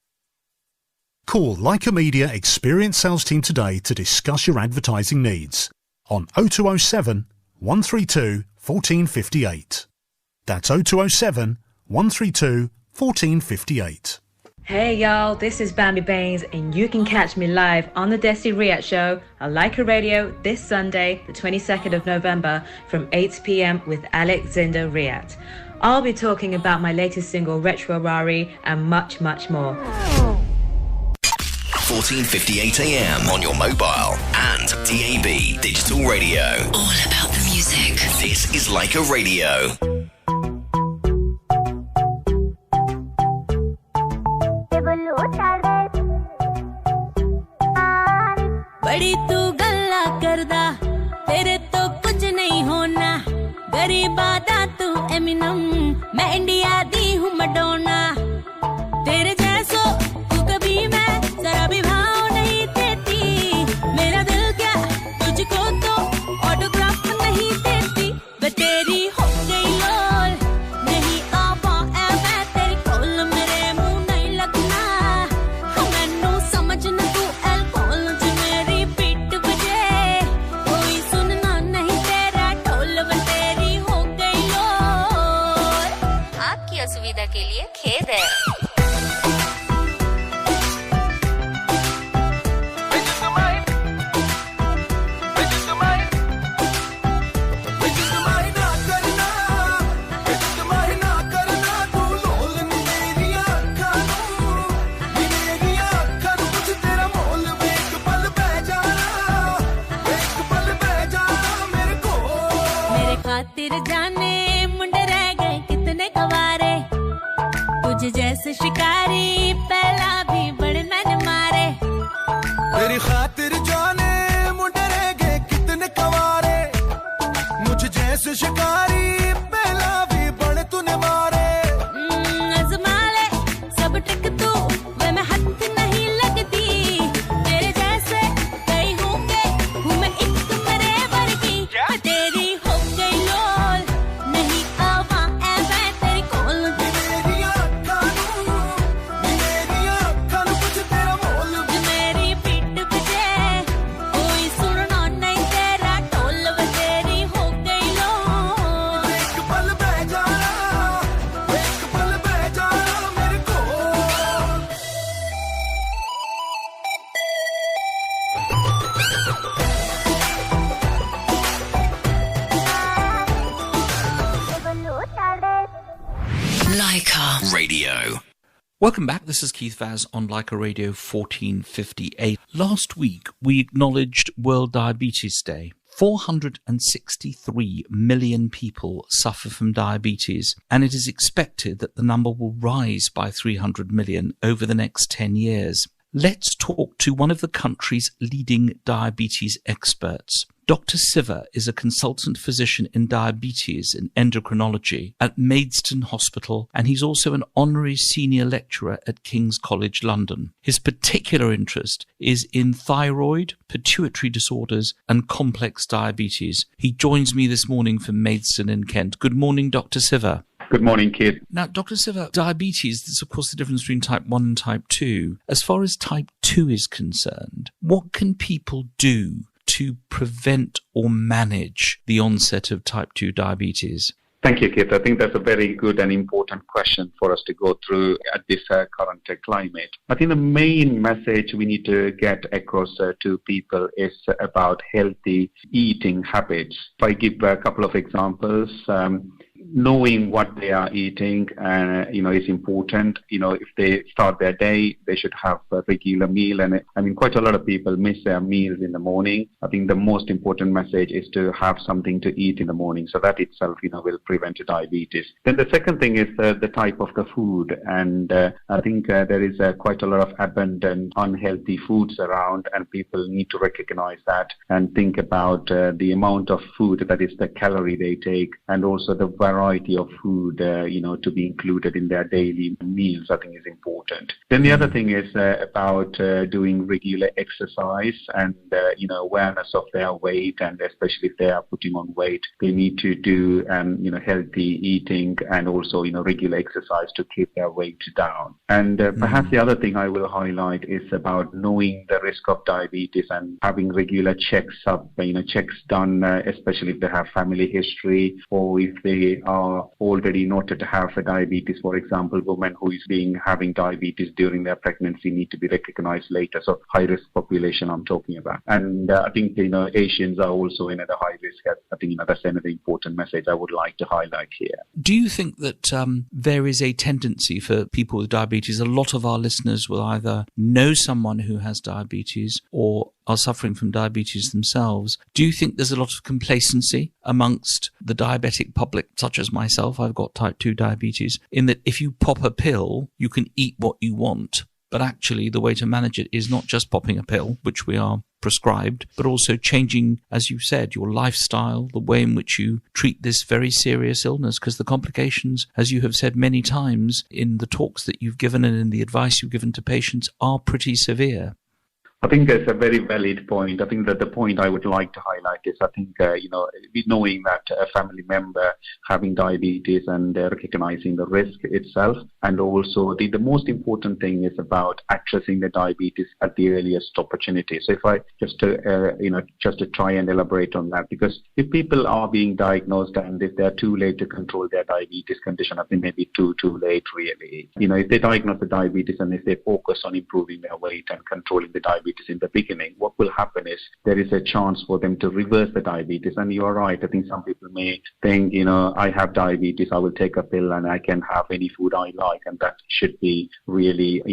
Call Lyca Media Experienced Sales Team today to discuss your advertising needs on 0207 132 1458. That's 0207 132 1458. Hey y'all, this is Bambi Baines and you can catch me live on the Desi Riyat Show on Lyca Radio this Sunday, the 22nd of November from 8 p.m. with Alexander Riyat. I'll be talking about my latest single Retro Rari and much more. 14:58 a.m. on your mobile and DAB digital radio. All about the music. This is Lyca Radio. बड़ी तू गल्ला करदा तेरे तो कुछ नहीं होना गरीबा दा तू एमिनम मैं इंडिया दी हूँ मडोना तेरे जैसो तू कभी मैं जरा भी भाव नहीं देती मेरा दिल क्या तुझको तो ऑटोग्राफ नहीं देती मैं तेरी हो गई लोल नहीं आवा ऐ मैं तेरी कोल मेरे मुंह नहीं लगना मैनू समझ न तू एल्कोहल जो मेरी पीठ बजे कोई सुनना नहीं तेरा ढोल मैं तेरी हो गई लोल आपकी असुविधा के लिए खेद है खातिर जाने मुंडे रह गए कितने कवारे तुझे जैसे शिकारी पहला भी बड़े मैंने मारे तेरी खातिर जाने मुंडे रह गए कितने कवारे मुझे जैसे शिकारी पहला भी बड़े तूने मारे आजमा ले सब ट्रिक तू वे मैं हाथ नहीं लगती तेरे जैसे कई होंगे हूँ मैं एक मेरे वर्गी तेरी Lyca Radio. Welcome back. This is Keith Vaz on Lyca Radio 1458. Last week, we acknowledged World Diabetes Day. 463 million people suffer from diabetes, and it is expected that the number will rise by 300 million over the next 10 years. Let's talk to one of the country's leading diabetes experts. Dr. Siva is a consultant physician in diabetes and endocrinology at Maidstone Hospital, and he's also an honorary senior lecturer at King's College London. His particular interest is in thyroid, pituitary disorders, and complex diabetes. He joins me this morning from Maidstone in Kent. Good morning, Dr. Siva. Good morning, Keith. Now, Dr. Siva, diabetes, this is of course the difference between type 1 and type 2. As far as type 2 is concerned, what can people do to prevent or manage the onset of type 2 diabetes? Thank you, Keith. I think that's a very good and important question for us to go through at this current climate. I think the main message we need to get across to people is about healthy eating habits. If I give a couple of examples, knowing what they are eating, is important. If they start their day, they should have a regular meal. And quite a lot of people miss their meals in the morning. I think the most important message is to have something to eat in the morning. So that itself, will prevent diabetes. Then the second thing is the type of the food. And I think there is quite a lot of abundant, unhealthy foods around, and people need to recognize that and think about the amount of food, that is the calorie they take, and also the variety of food, to be included in their daily meals, I think is important. Then the other thing is about doing regular exercise and, awareness of their weight, and especially if they are putting on weight, they need to do, healthy eating and also, regular exercise to keep their weight down. And perhaps the other thing I will highlight is about knowing the risk of diabetes and having regular checks done, especially if they have family history or if they are already noted to have a diabetes. For example, women who is having diabetes during their pregnancy need to be recognized later. So high risk population I'm talking about. And I think, Asians are also in at a high risk. I think, that's another important message I would like to highlight here. Do you think that there is a tendency for people with diabetes? A lot of our listeners will either know someone who has diabetes or are suffering from diabetes themselves. Do you think there's a lot of complacency amongst the diabetic public, such as myself? I've got type 2 diabetes, in that if you pop a pill, you can eat what you want. But actually, the way to manage it is not just popping a pill, which we are prescribed, but also changing, as you said, your lifestyle, the way in which you treat this very serious illness, because the complications, as you have said many times in the talks that you've given and in the advice you've given to patients, are pretty severe. I think that's a very valid point. I think that the point I would like to highlight is, I think, knowing that a family member having diabetes and recognizing the risk itself. And also the most important thing is about addressing the diabetes at the earliest opportunity. So if I just to try and elaborate on that, because if people are being diagnosed and if they're too late to control their diabetes condition, I think maybe too late really. If they diagnose the diabetes and if they focus on improving their weight and controlling the diabetes in the beginning, what will happen is there is a chance for them to reverse the diabetes. And you are right. I think some people may think, I have diabetes, I will take a pill and I can have any food I like. And that should be really,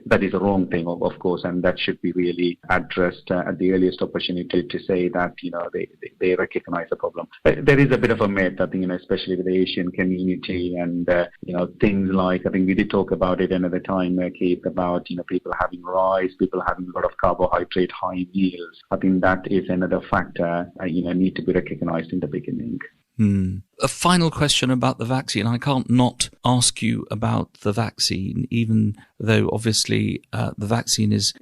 that is a wrong thing, of course. And that should be really addressed at the earliest opportunity to say that, they recognize the problem. There is a bit of a myth, I think, especially with the Asian community and, things like, I think we did talk about it another time, Keith, about, people having rice, people having a lot of carbohydrate high meals. I think that is another factor need to be recognized in the beginning. A final question about the vaccine. I can't not ask you about the vaccine, even though obviously the vaccine is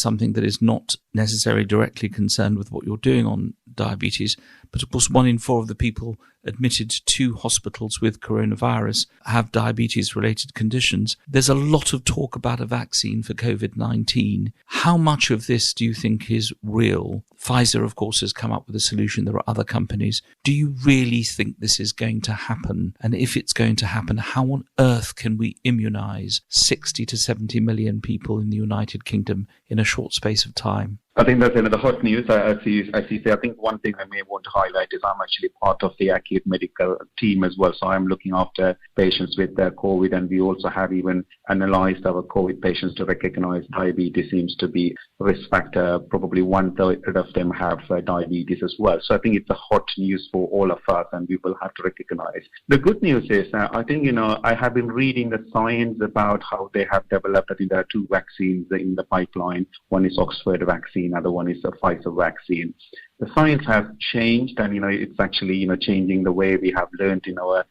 something that is not necessarily directly concerned with what you're doing on diabetes. But of course, 1 in 4 of the people admitted to hospitals with coronavirus have diabetes-related conditions. There's a lot of talk about a vaccine for COVID-19. How much of this do you think is real? Pfizer, of course, has come up with a solution. There are other companies. Do you really think this is going to happen? And if it's going to happen, how on earth can we immunize 60 to 70 million people in the United Kingdom in a short space of time? I think that's another hot news. As you say, I think one thing I may want to highlight conjunctivitis. I'm actually part of the acute medical team as well. So I'm looking after patients with COVID, and we also have even analyzed our COVID patients to recognize diabetes seems to be risk factor. Probably 1/3 of them have diabetes as well. So I think it's a hot news for all of us, and we will have to recognize. The good news is, I think, I have been reading the science about how they have developed. I think there are 2 vaccines in the pipeline. One is Oxford vaccine, other one is a Pfizer vaccine. The science has changed, and it's actually changing the way we have learned in our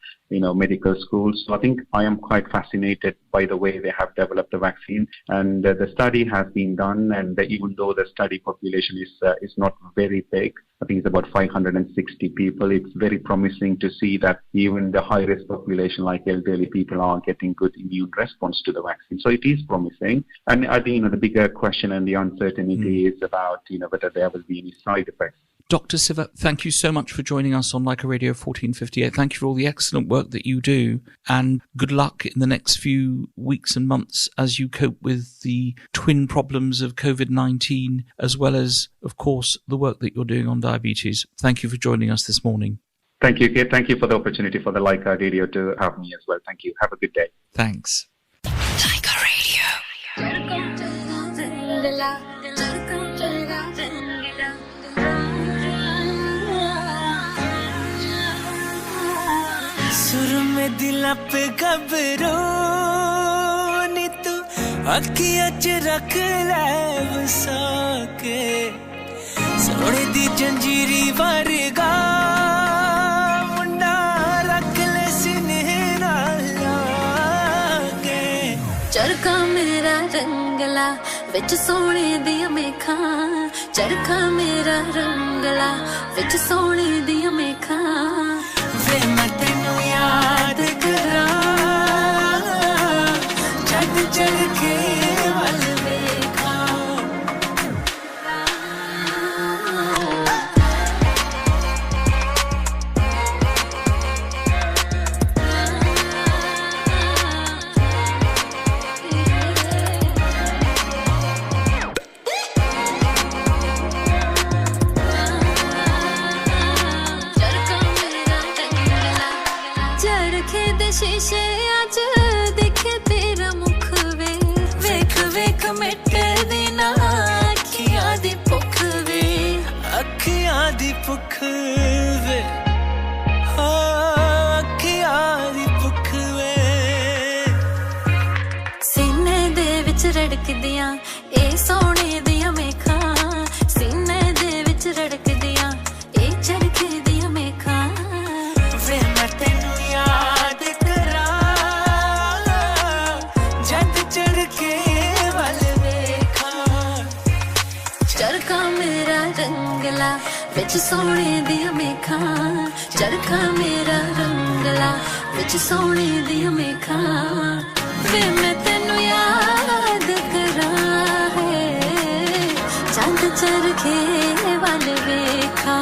medical schools. So I think I am quite fascinated by the way they have developed the vaccine, and the study has been done. And even though the study population is not very big, I think it's about 560 people. It's very promising to see that even the high risk population, like elderly people, are getting good immune response to the vaccine. So it is promising. And I think the bigger question and the uncertainty is about whether there will be any side effects. Dr. Siva, thank you so much for joining us on Lyca Radio 1458. Thank you for all the excellent work that you do, and good luck in the next few weeks and months as you cope with the twin problems of COVID-19, as well as, of course, the work that you're doing on diabetes. Thank you for joining us this morning. Thank you, Kate. Thank you for the opportunity for the Lyca Radio to have me as well. Thank you. Have a good day. Thanks. Lyca Radio. सुर में दिल पे घबरो नी तू अखियां च रख ले वसा के सोने दी जंजीरी वर्गा मुंडा रख ले सीने नाल लागे चरखा मेरा रंगला विच सोने दी मेखा चरखा मेरा रंगला विच सोने दी मेखा वे मैं तेनू याद करा जग चरखे वल वेखा शीशे आज देखे तेरा मुख वे वेख वेख मिट देना अखियां दी भुख वे अखियां दी भुख वे अखियां दी भुख वे सीने दे विच रड़कदियां ए सोने दियां मेखा सीने दे विच रड़कदियां ए चरखे दियां मेखा वे मैं तेनू याद चरखा मेरा रंगला विच सोने दी मेखा चरखा मेरा रंगला विच सोने दी मेखा वे मैं तेनू याद करा है चंद चरखे वाल वेखा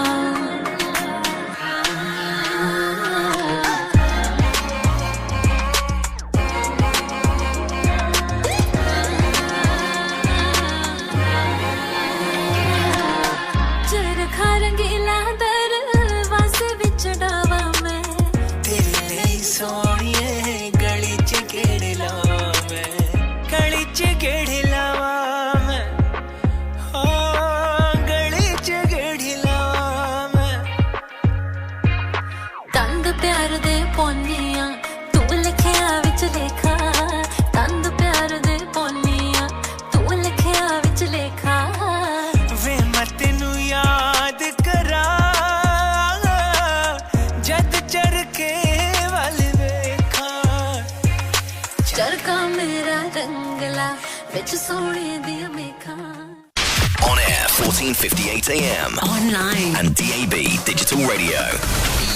On air 1458 AM. Online. And DAB digital radio.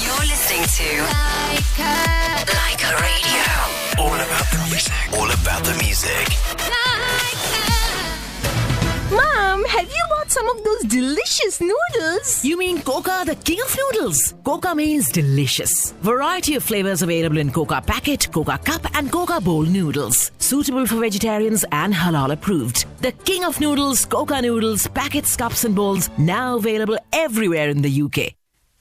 You're listening to Lyca Radio. All about the music. All about the music. Mom, have you bought some of those delicious noodles? You mean Coca, the king of noodles? Coca means delicious. Variety of flavors available in Coca packet, Coca cup and Coca bowl noodles. Suitable for vegetarians and halal approved. The king of noodles, Coca noodles, packets, cups and bowls, now available everywhere in the UK.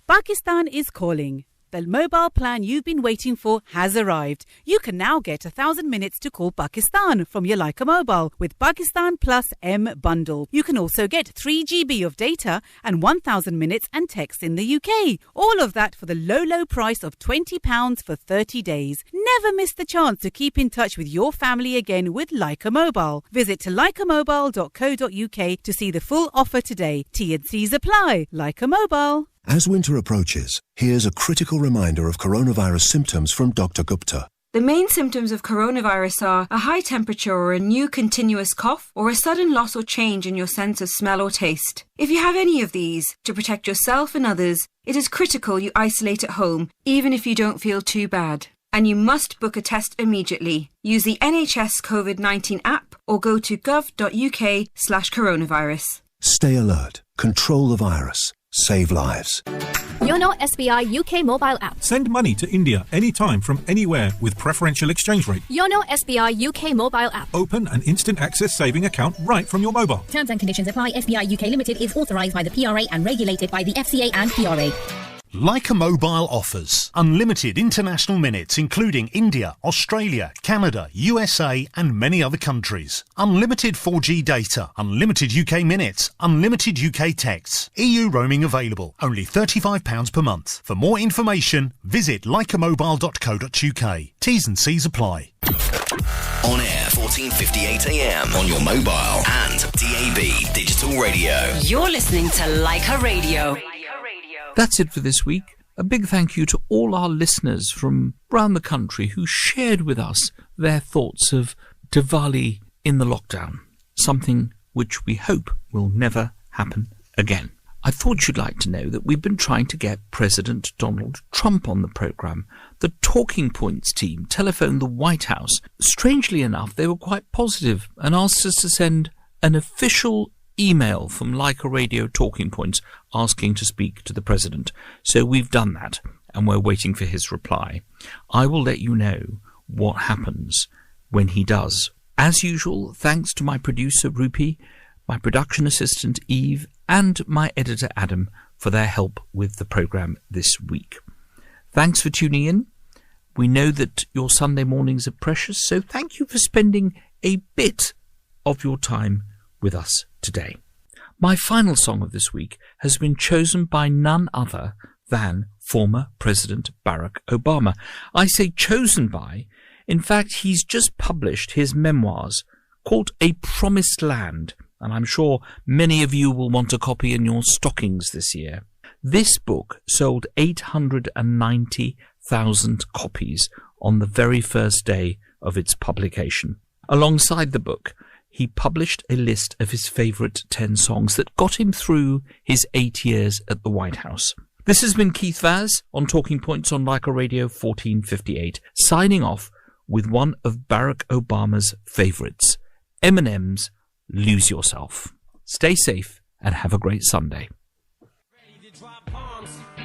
Pakistan is calling. The mobile plan you've been waiting for has arrived. You can now get 1,000 minutes to call Pakistan from your Lyca mobile with Pakistan Plus M bundle. You can also get 3 GB of data and 1,000 minutes and text in the UK. All of that for the low price of £20 for 30 days. Never miss the chance to keep in touch with your family again with Lyca Mobile. Visit lycamobile.co.uk to see the full offer today. T&Cs apply. Lyca Mobile. As winter approaches, here's a critical reminder of coronavirus symptoms from Dr. Gupta. The main symptoms of coronavirus are a high temperature or a new continuous cough or a sudden loss or change in your sense of smell or taste. If you have any of these, to protect yourself and others, it is critical you isolate at home, even if you don't feel too bad. And you must book a test immediately. Use the NHS COVID-19 app or go to gov.uk/coronavirus. Stay alert. Control the virus. Save lives. Yono SBI UK mobile app. Send money to India anytime from anywhere with preferential exchange rate. Yono SBI UK mobile app. Open an instant access saving account right from your mobile. Terms and conditions apply. SBI UK Limited is authorised by the PRA and regulated by the FCA and PRA. Lyca Mobile offers unlimited international minutes including India, Australia, Canada, USA and many other countries. Unlimited 4G data, unlimited UK minutes, unlimited UK texts. EU roaming available. Only £35 per month. For more information, visit lycamobile.co.uk. T's and C's apply. On air 14:58 AM on your mobile and DAB digital radio. You're listening to Lyca Radio. That's it for this week. A big thank you to all our listeners from around the country who shared with us their thoughts of Diwali in the lockdown, something which we hope will never happen again. I thought you'd like to know that we've been trying to get President Donald Trump on the programme. The Talking Points team telephoned the White House. Strangely enough, they were quite positive and asked us to send an official email from Lyca Radio Talking Points asking to speak to the President. So we've done that and we're waiting for his reply. I will let you know what happens when he does. As usual, thanks to my producer Rupi, my production assistant Eve and my editor Adam for their help with the programme this week. Thanks for tuning in. We know that your Sunday mornings are precious, so thank you for spending a bit of your time with us today. My final song of this week has been chosen by none other than former President Barack Obama. I say chosen by, in fact, he's just published his memoirs called A Promised Land, and I'm sure many of you will want a copy in your stockings this year. This book sold 890,000 copies on the very first day of its publication. Alongside the book, he published a list of his favourite 10 songs that got him through his 8 years at the White House. This has been Keith Vaz on Talking Points on Lyca Radio 1458, signing off with one of Barack Obama's favourites, Eminem's Lose Yourself. Stay safe and have a great Sunday.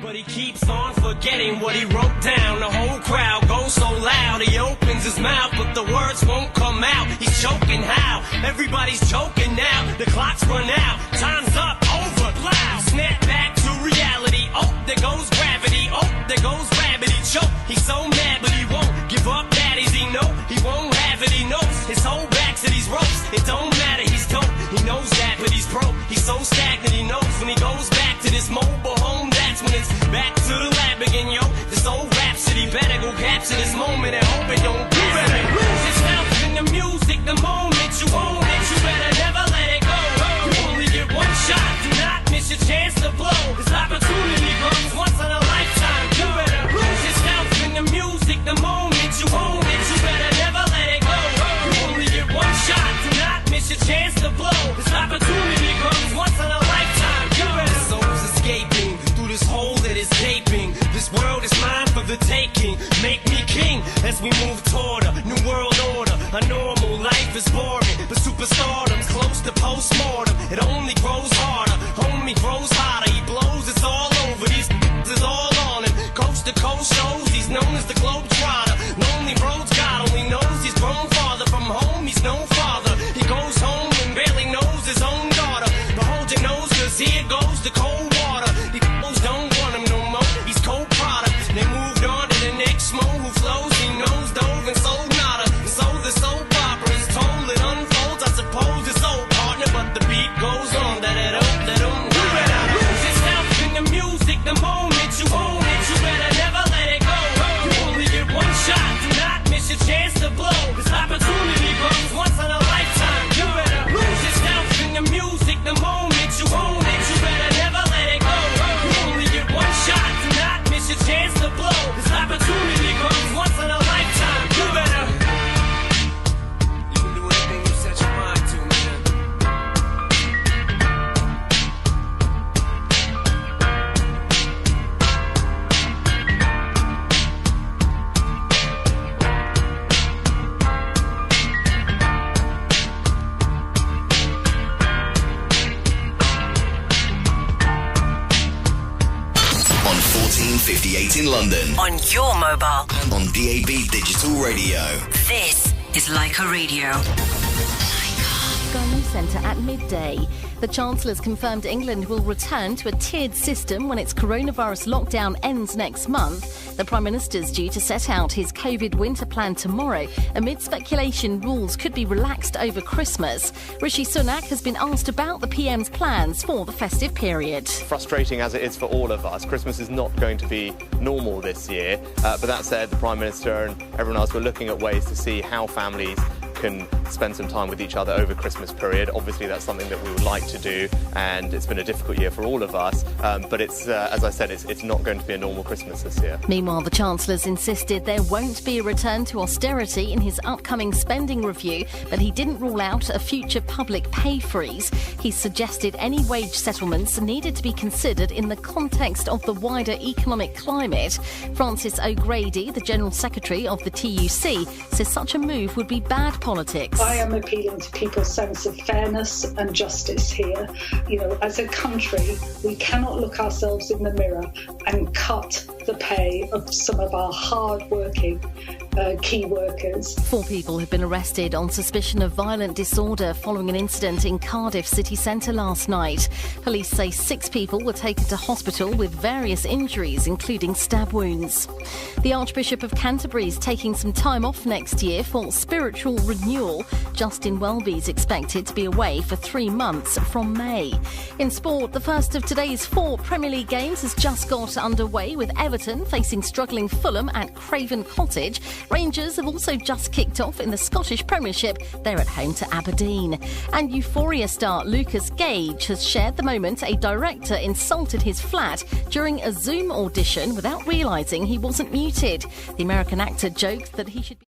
But he keeps on forgetting what he wrote down. The whole crowd goes so loud. He opens his mouth, but the words won't come out. He's choking how? Everybody's choking now. The clock's run out. Time's up. Over. Loud. Snap back to reality. Oh, there goes gravity. Oh, there goes gravity. Choke. He's so mad, but he won't give up. Daddies, he know he won't have it. He knows his whole back to these ropes. It don't matter. He's dope. He knows that, but he's broke. He's so stagnant. He knows when he goes back to this mobile home. That's when it's back to the lab again, yo. This old rhapsody better go capture this moment and hope it don't get better. Lose yourself in the music the moment you own it. You better never let it go. You only get one shot. Do not miss your chance to blow. This opportunity comes once in a lifetime. You better lose yourself in the music the moment you own it. You better never let it go. You only get one shot. Do not miss your chance to blow. This opportunity comes once in a lifetime. You better. Souls escaping through this hole that is gaping. This world is mine for the taking. Make me king as we move toward a new world order. A normal life is boring, but superstardom's close to postmortem. It only grows harder, homie grows hotter. He blows, it's all over. These is all on him. Coast to coast shows, he's known as the Globetrotter. Lonely roads, God only knows he's grown farther from home. He's no father. He goes home and barely knows his own daughter. But hold your nose, cause here goes the cold water. These fools don't want him no more. London. On your mobile. And on DAB Digital Radio. This is Lyca Radio. Sky News Centre at midday. The Chancellor's confirmed England will return to a tiered system when its coronavirus lockdown ends next month. The Prime Minister's due to set out his COVID winter plan tomorrow amid speculation rules could be relaxed over Christmas. Rishi Sunak has been asked about the PM's plans for the festive period. Frustrating as it is for all of us, Christmas is not going to be normal this year. But that said, the Prime Minister and everyone else were looking at ways to see how families can spend some time with each other over Christmas period. Obviously that's something that we would like to do, and it's been a difficult year for all of us, but it's as I said, it's not going to be a normal Christmas this year. Meanwhile, the Chancellor's insisted there won't be a return to austerity in his upcoming spending review, but he didn't rule out a future public pay freeze. He suggested any wage settlements needed to be considered in the context of the wider economic climate. Francis O'Grady, the General Secretary of the TUC, says such a move would be bad politics. I am appealing to people's sense of fairness and justice here. You know, as a country, we cannot look ourselves in the mirror and cut the pay of some of our hard-working key workers. 4 people have been arrested on suspicion of violent disorder following an incident in Cardiff city centre last night. Police say 6 people were taken to hospital with various injuries, including stab wounds. The Archbishop of Canterbury is taking some time off next year for spiritual renewal. Justin Welby is expected to be away for 3 months from May. In sport, the first of today's 4 Premier League games has just got underway, with Everton facing struggling Fulham at Craven Cottage. Rangers have also just kicked off in the Scottish Premiership. They're at home to Aberdeen. And Euphoria star Lucas Gage has shared the moment a director insulted his flat during a Zoom audition without realising he wasn't muted. The American actor joked that he should be